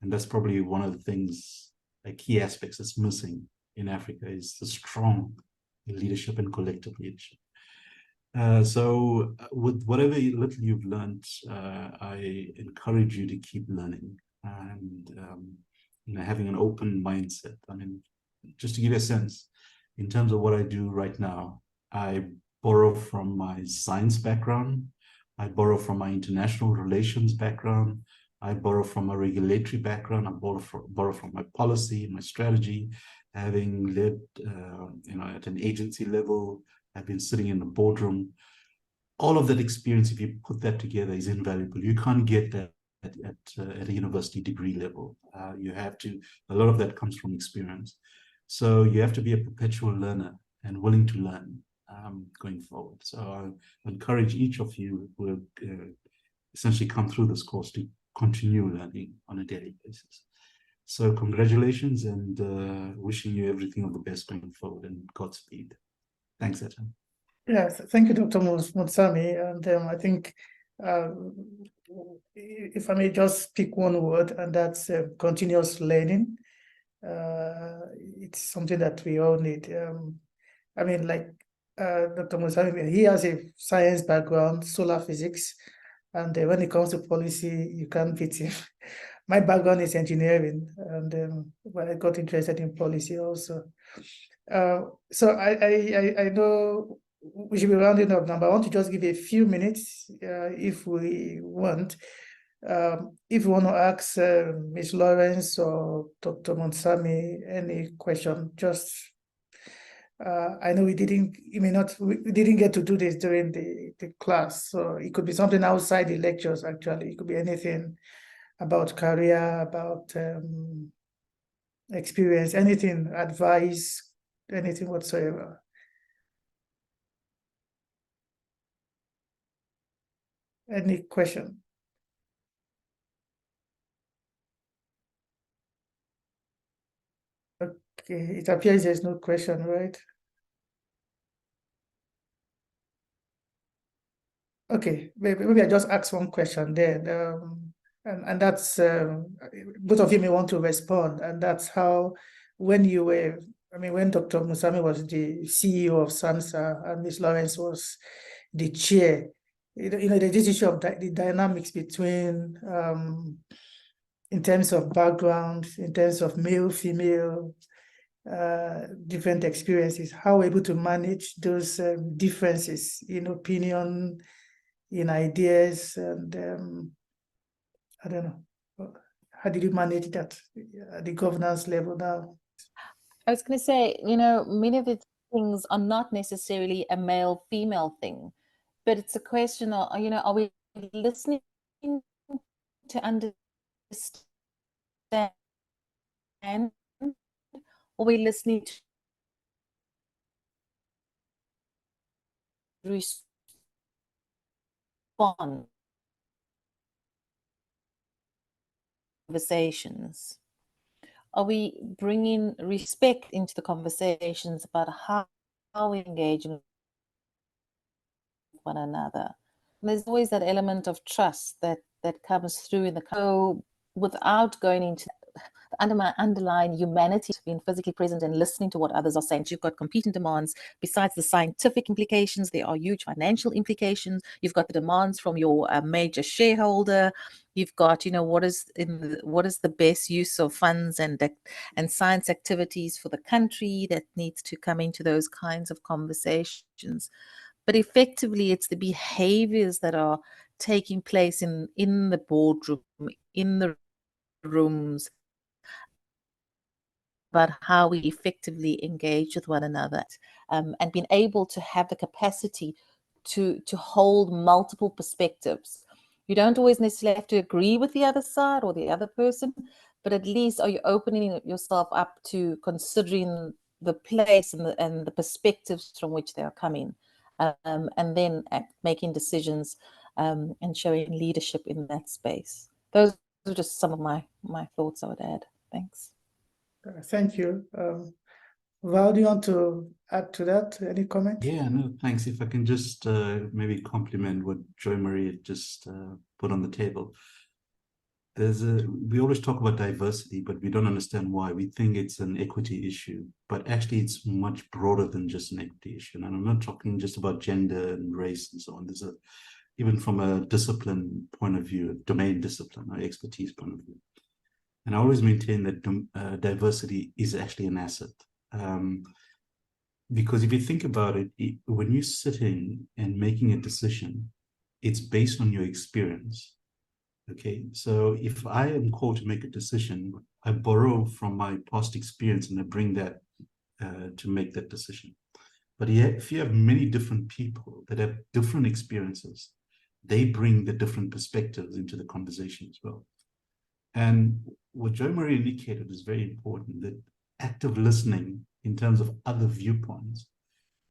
And that's probably one of the things, key aspects that's missing in Africa, is the strong leadership and collective leadership. So with whatever little you've learned, I encourage you to keep learning and you know, having an open mindset. I mean, just to give you a sense, in terms of what I do right now, I borrow from my science background, I borrow from my international relations background, I borrow from a regulatory background, I borrow from my policy, my strategy, having led you know, at an agency level. I've been sitting in the boardroom. All of that experience, if you put that together, is invaluable. You can't get that at a university degree level. A lot of that comes from experience. So you have to be a perpetual learner and willing to learn going forward. So I encourage each of you who have essentially come through this course to continue learning on a daily basis. So congratulations, and wishing you everything of the best going forward, and Godspeed. Thanks, Etan. Yes, thank you, Dr. Mutsami. And I think if I may just pick one word, and that's continuous learning. It's something that we all need. I mean, like Dr. Mutsami, he has a science background, solar physics, and when it comes to policy, you can't beat him. My background is engineering, and when I got interested in policy also. So I know we should be rounding up now, but I want to just give a few minutes if we want. If you want to ask Ms. Lawrence or Dr. Mutsami any question, just I know we didn't get to do this during the class, so it could be something outside the lectures. Actually, it could be anything about career, about experience, anything, advice, anything whatsoever. Any question? Okay, it appears there's no question, right? Okay, maybe I just ask one question then, and that's both of you may want to respond, and that's how when Dr. Mutsami was the CEO of SANSA and Ms. Lawrence was the chair, there's this issue of the dynamics between in terms of background, in terms of male, female, different experiences, how we're able to manage those differences in opinion, in ideas, and I don't know, how did you manage that at the governance level now? I was going to say, many of the things are not necessarily a male-female thing, but it's a question of, are we listening to understand, or are we listening to respond? Conversations. Are we bringing respect into the conversations about how we engage with one another? And there's always that element of trust that comes through in the so without going into the underlying humanity, being physically present and listening to what others are saying. You've got competing demands. Besides the scientific implications, there are huge financial implications. You've got the demands from your major shareholder. You've got, what is the best use of funds and science activities for the country that needs to come into those kinds of conversations. But effectively, it's the behaviors that are taking place in the boardroom, in the rooms, about how we effectively engage with one another, and being able to have the capacity to hold multiple perspectives. You don't always necessarily have to agree with the other side or the other person, but at least are you opening yourself up to considering the place and the perspectives from which they are coming, and then making decisions and showing leadership in that space. Those are just some of my thoughts I would add. Thanks. Thank you. Val, do you want to add to that? Any comment? Yeah, no, thanks. If I can just maybe compliment what Joy Marie had just put on the table. We always talk about diversity, but we don't understand why. We think it's an equity issue, but actually it's much broader than just an equity issue. And I'm not talking just about gender and race and so on. There's even from a discipline point of view, domain discipline or expertise point of view. And I always maintain that diversity is actually an asset. Because if you think about it, when you're sitting and making a decision, it's based on your experience. Okay, so if I am called to make a decision, I borrow from my past experience and I bring that to make that decision. But if you have many different people that have different experiences, they bring the different perspectives into the conversation as well. And what Jo Marie indicated is very important, that active listening in terms of other viewpoints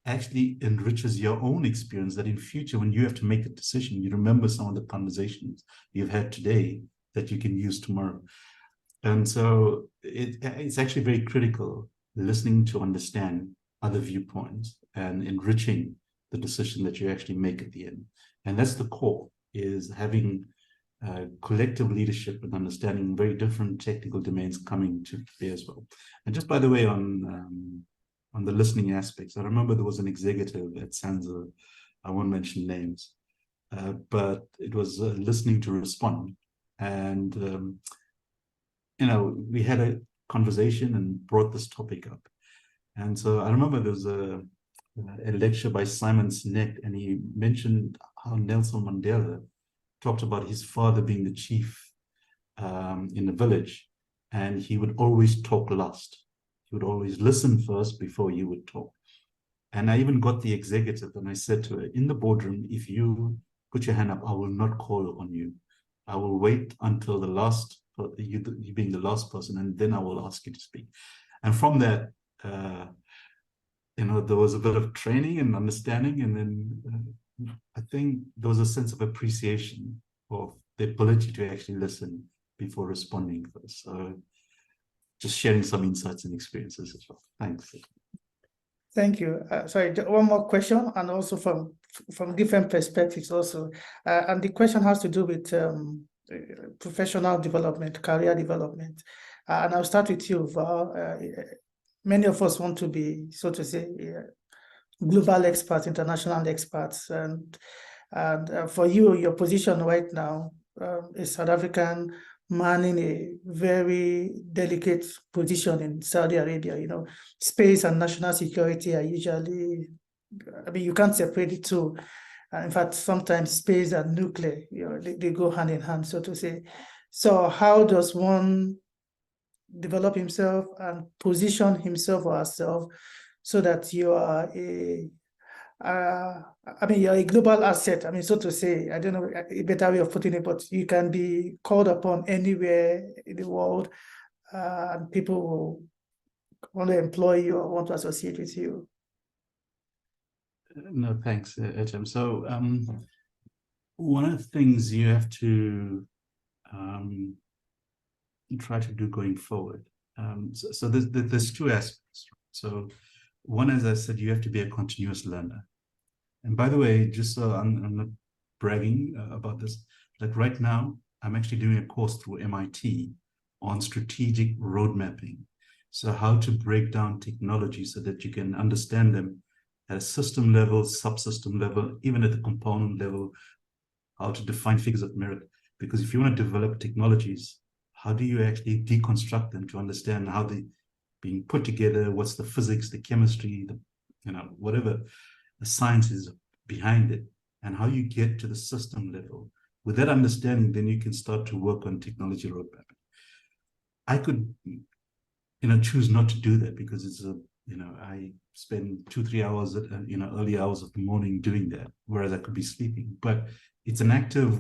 actually enriches your own experience, that in future, when you have to make a decision, you remember some of the conversations you've had today that you can use tomorrow. And so it's actually very critical, listening to understand other viewpoints and enriching the decision that you actually make at the end. And that's the core, is having collective leadership and understanding very different technical domains coming to play as well. And just by the way, on the listening aspects, I remember there was an executive at Sansa, I won't mention names, but it was listening to respond. And, you know, we had a conversation and brought this topic up. And so I remember there was a lecture by Simon Sinek, and he mentioned how Nelson Mandela talked about his father being the chief in the village, and he would always talk last. He would always listen first before you would talk. And I even got the executive, and I said to her, in the boardroom, if you put your hand up, I will not call on you. I will wait until the last, you being the last person, and then I will ask you to speak. And from that, you know, there was a bit of training and understanding, and then I think there was a sense of appreciation of the ability to actually listen before responding first. So just sharing some insights and experiences as well. Thanks. Thank you. Sorry, one more question, and also from different perspectives also. And the question has to do with professional development, career development. And I'll start with you, Val. Many of us want to be, so to say, global experts, international experts. And for you, your position right now is South African man in a very delicate position in Saudi Arabia. You know, space and national security are usually, I mean, you can't separate the two. In fact, sometimes space and nuclear, you know, they go hand in hand, so to say. So how does one develop himself and position himself or herself so that you are you're a global asset? I mean, so to say, I don't know a better way of putting it, but you can be called upon anywhere in the world, and people will want to employ you or want to associate with you. No, thanks, Echem. So one of the things you have to try to do going forward. So there's two aspects. So one, as I said, you have to be a continuous learner. And by the way, just so I'm not bragging about this, like right now, I'm actually doing a course through MIT on strategic road mapping. So how to break down technology so that you can understand them at a system level, subsystem level, even at the component level, how to define figures of merit. Because if you want to develop technologies, how do you actually deconstruct them to understand how they're being put together, what's the physics, the chemistry, the, you know, whatever the science is behind it, and how you get to the system level. With that understanding, then you can start to work on technology roadmap. I could, you know, choose not to do that because it's a, you know, I spend 2-3 hours at, you know, early hours of the morning doing that, whereas I could be sleeping. But it's an active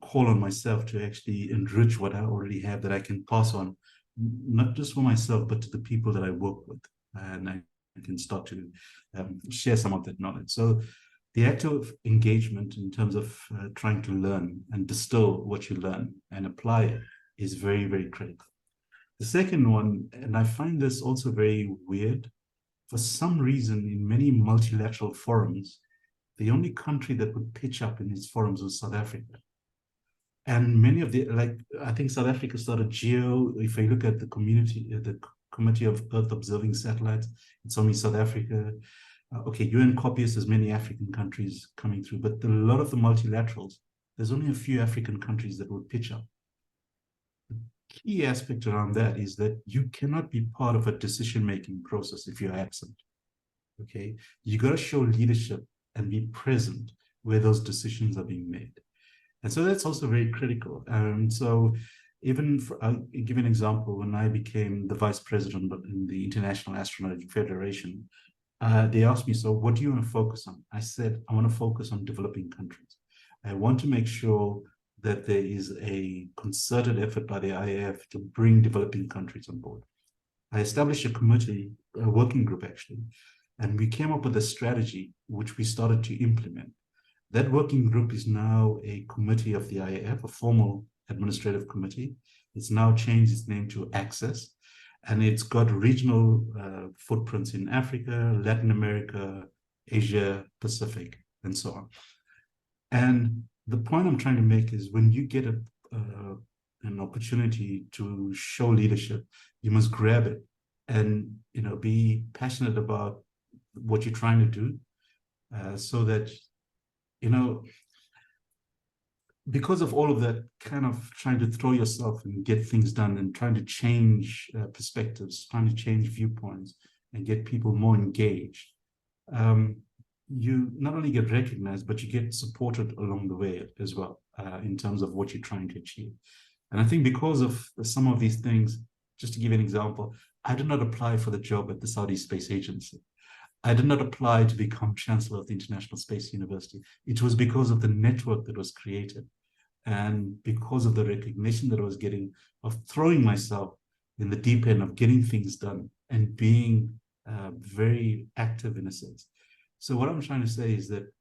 call on myself to actually enrich what I already have that I can pass on, not just for myself, but to the people that I work with. And I can start to share some of that knowledge. So the active engagement in terms of trying to learn and distill what you learn and apply it is very, very critical. The second one, and I find this also very weird, for some reason in many multilateral forums, the only country that would pitch up in these forums was South Africa. And many of the, like, I think South Africa started GEO. If you look at the community, the Committee of Earth Observing Satellites, it's only South Africa. Okay, UN copyists, there's many African countries coming through, but a lot of the multilaterals, there's only a few African countries that would pitch up. The key aspect around that is that you cannot be part of a decision-making process if you're absent, okay? You got to show leadership and be present where those decisions are being made. And so that's also very critical. So even for, I'll give you an example. When I became the vice president in the International Astronautical Federation, they asked me, so what do you want to focus on? I said, I want to focus on developing countries. I want to make sure that there is a concerted effort by the IAF to bring developing countries on board. I established a committee, a working group actually, and we came up with a strategy which we started to implement. That working group is now a committee of the IAF, a formal administrative committee. It's now changed its name to Access, and it's got regional footprints in Africa, Latin America, Asia, Pacific, and so on. And the point I'm trying to make is when you get an opportunity to show leadership, you must grab it and be passionate about what you're trying to do, so that because of all of that kind of trying to throw yourself and get things done and trying to change perspectives, trying to change viewpoints and get people more engaged, you not only get recognized, but you get supported along the way as well, in terms of what you're trying to achieve. And I think because of some of these things, just to give you an example, I did not apply for the job at the Saudi Space Agency. I did not apply to become Chancellor of the International Space University. It was because of the network that was created and because of the recognition that I was getting of throwing myself in the deep end of getting things done and being very active in a sense. So what I'm trying to say is that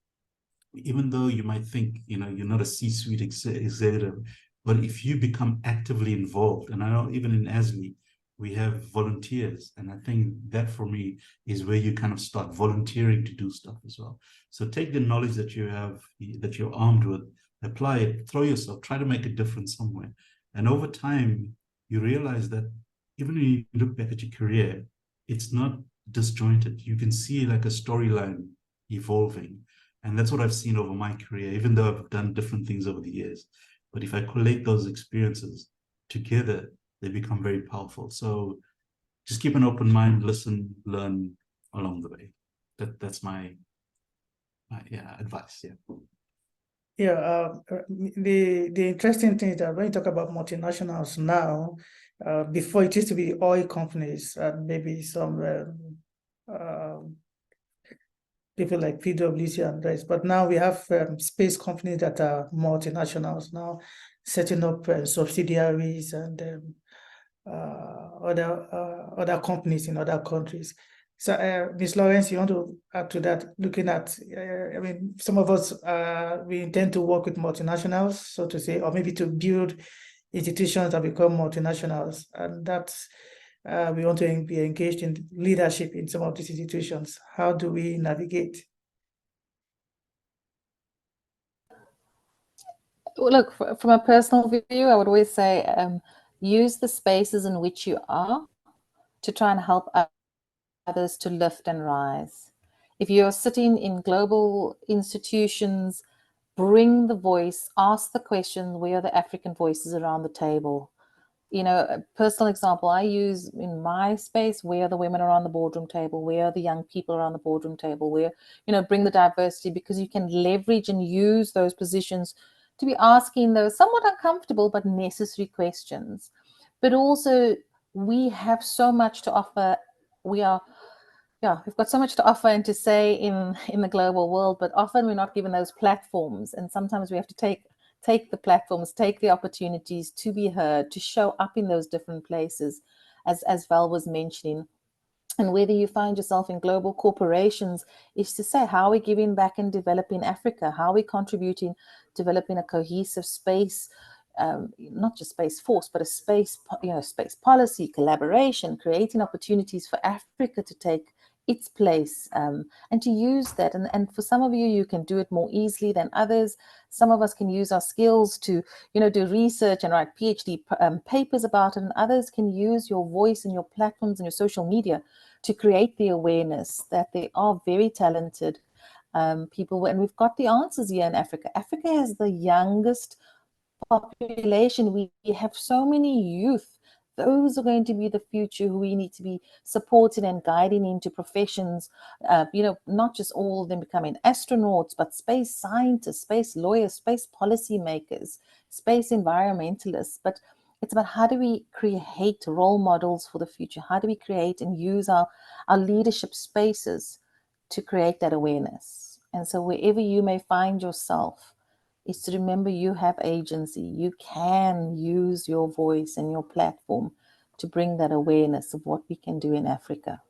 even though you might think, you're not a C-suite executive, but if you become actively involved, and I know even in ASLI, we have volunteers. And I think that for me is where you kind of start volunteering to do stuff as well. So take the knowledge that you have, that you're armed with, apply it, throw yourself, try to make a difference somewhere. And over time, you realize that even when you look back at your career, it's not disjointed. You can see like a storyline evolving. And that's what I've seen over my career, even though I've done different things over the years. But if I collate those experiences together, they become very powerful. So just keep an open mind, listen, learn along the way. That's my advice. The interesting thing is that when you talk about multinationals now, before it used to be oil companies and maybe some people like PwC and rest, but now we have space companies that are multinationals now, setting up subsidiaries and other companies in other countries. So, Ms. Lawrence, you want to add to that? Looking at, some of us, we intend to work with multinationals, so to say, or maybe to build institutions that become multinationals, and that's we want to be engaged in leadership in some of these institutions. How do we navigate? Well, look, from a personal view, I would always say use the spaces in which you are to try and help others to lift and rise. If you're sitting in global institutions, bring the voice, ask the question, where are the African voices around the table? A personal example I use in my space, where are the women around the boardroom table? Where are the young people around the boardroom table? Where, bring the diversity, because you can leverage and use those positions to be asking those somewhat uncomfortable but necessary questions. But also, we have so much to offer. We've got so much to offer and to say in the global world, but often we're not given those platforms. And sometimes we have to take the platforms, take the opportunities to be heard, to show up in those different places, as Val was mentioning. And whether you find yourself in global corporations, is to say, how are we giving back and developing Africa? How are we contributing, developing a cohesive space, not just space force, but a space, space policy, collaboration, creating opportunities for Africa to take its place, and to use that. And for some of you, you can do it more easily than others. Some of us can use our skills to, do research and write PhD papers about it. And others can use your voice and your platforms and your social media to create the awareness that they are very talented people. And we've got the answers here in Africa. Africa has the youngest population. We have so many youth. Those are going to be the future who we need to be supporting and guiding into professions, not just all of them becoming astronauts, but space scientists, space lawyers, space policy makers, space environmentalists. But it's about how do we create role models for the future? How do we create and use our leadership spaces to create that awareness? And so wherever you may find yourself, is to remember you have agency. You can use your voice and your platform to bring that awareness of what we can do in Africa.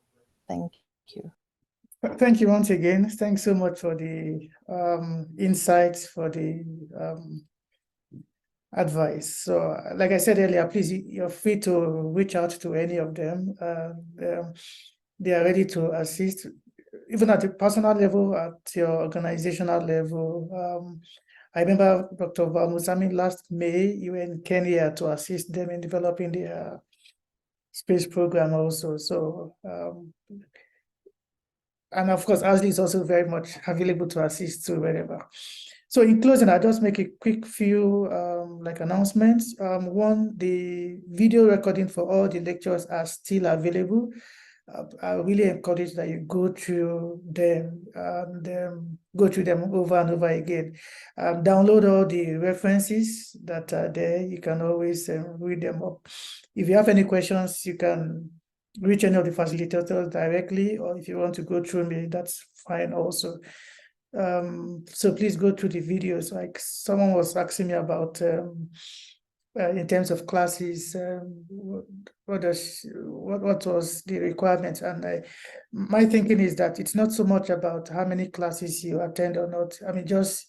Thank you. Thank you once again. Thanks so much for the insights, for the advice. So, like I said earlier, please, you're free to reach out to any of them. They are ready to assist, even at the personal level, at your organizational level. I remember Dr. Valmusami last May, you were in Kenya to assist them in developing their space program also. So, and of course, ASLI is also very much available to assist to wherever. So in closing, I'll just make a quick few announcements. One, the video recording for all the lectures are still available. I really encourage that you go through them and go through them over and over again. Download all the references that are there. You can always read them up. If you have any questions, you can reach any of the facilitators directly, or if you want to go through me, that's fine also. So please go through the videos. Like someone was asking me about in terms of classes, what was the requirement? And my thinking is that it's not so much about how many classes you attend or not. I mean, just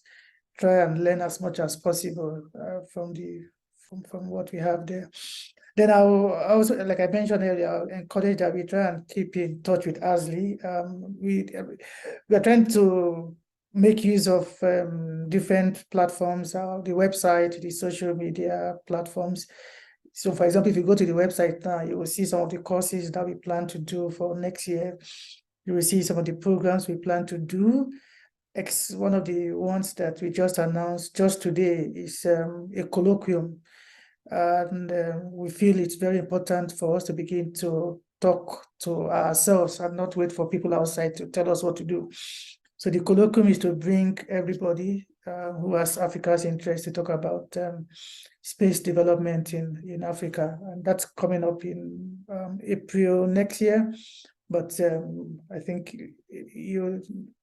try and learn as much as possible from what we have there. Then I will also, like I mentioned earlier, I'll encourage that we try and keep in touch with ASLI. We are trying to make use of different platforms, the website, the social media platforms. So for example, if you go to the website now, you will see some of the courses that we plan to do for next year. You will see some of the programs we plan to do. One of the ones that we just announced just today is a colloquium. And we feel it's very important for us to begin to talk to ourselves and not wait for people outside to tell us what to do. So the colloquium is to bring everybody who has Africa's interest to talk about space development in Africa. And that's coming up in April next year. But I think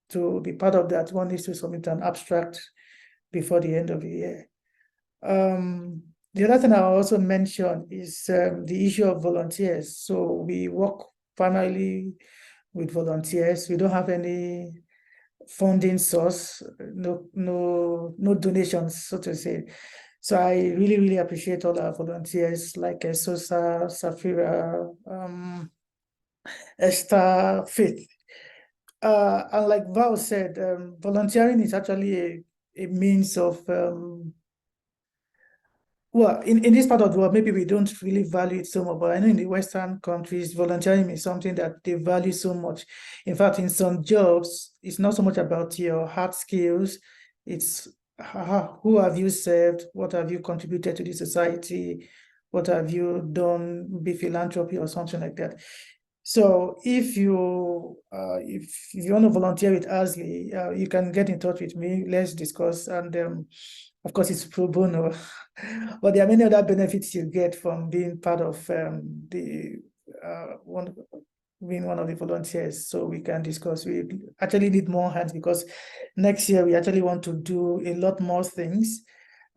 to be part of that, one needs to submit an abstract before the end of the year. The other thing I also mentioned is the issue of volunteers. So we work primarily with volunteers. We don't have any funding source, no donations, so to say. So I really, really appreciate all our volunteers like Sosa, Safira, Esther, Faith. And like Val said, volunteering is actually a means of well, in this part of the world, maybe we don't really value it so much, but I know in the Western countries, volunteering is something that they value so much. In fact, in some jobs, it's not so much about your hard skills, it's who have you served, what have you contributed to the society, what have you done, be philanthropy or something like that. So if you want to volunteer with ASLI, you can get in touch with me, let's discuss, and of course, it's pro bono, but there are many other benefits you get from being part of being one of the volunteers. So we can discuss. We actually need more hands because next year we actually want to do a lot more things,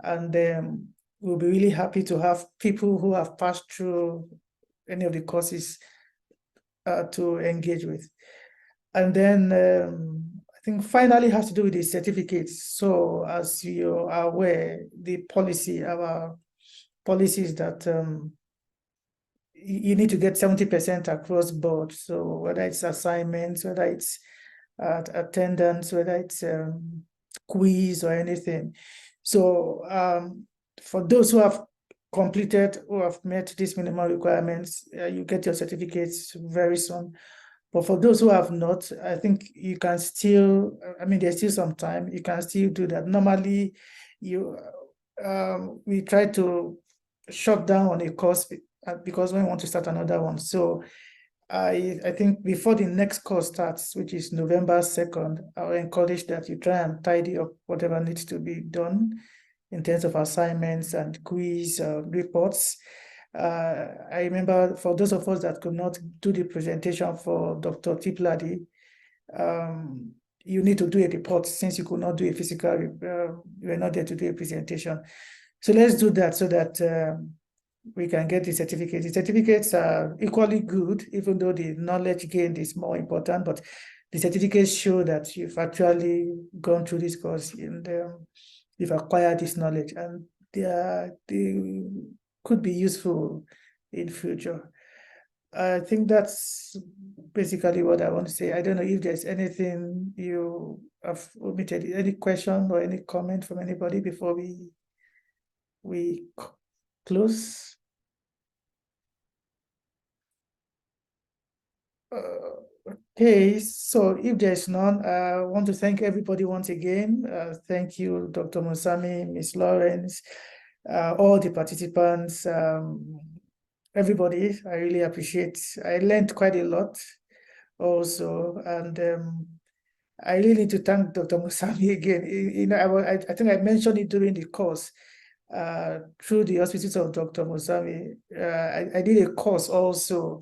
and we'll be really happy to have people who have passed through any of the courses to engage with. And then I think finally has to do with the certificates. So as you are aware, our policy is that you need to get 70% across board. So whether it's assignments, whether it's attendance, whether it's quiz or anything. So for those who have completed or have met these minimal requirements, you get your certificates very soon. But for those who have not, I think you can still, I mean, there's still some time, you can still do that. Normally, we try to shut down on a course because we want to start another one. So I think before the next course starts, which is November 2nd, I'll encourage that you try and tidy up whatever needs to be done in terms of assignments and quiz reports. I remember for those of us that could not do the presentation for Dr. Tipladi, you need to do a report since you could not do a physical, you were not there to do a presentation. So let's do that so that we can get the certificate. The certificates are equally good, even though the knowledge gained is more important, but the certificates show that you've actually gone through this course and you've acquired this knowledge, and they could be useful in future. I think that's basically what I want to say. I don't know if there's anything you have omitted, any question or any comment from anybody before we close. Okay, so if there's none, I want to thank everybody once again. Thank you, Dr. Musami, Ms. Lawrence, all the participants, everybody. I really appreciate. I learned quite a lot also, and I really need to thank Dr. Musami again. You know, I think I mentioned it during the course. Through the auspices of Dr. Musami, I did a course also.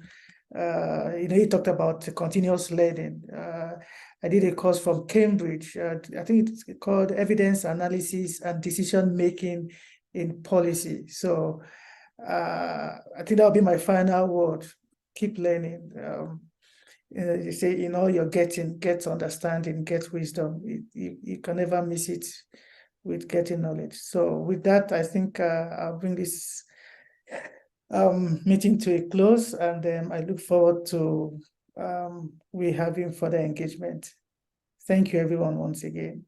You know, he talked about continuous learning. I did a course from Cambridge. I think it's called Evidence Analysis and Decision Making in Policy. So I think that'll be my final word. Keep learning. You know, you say, you know, you're get understanding, get wisdom. You can never miss it with getting knowledge. So with that, I think I'll bring this meeting to a close, and I look forward to we having further engagement. Thank you, everyone, once again.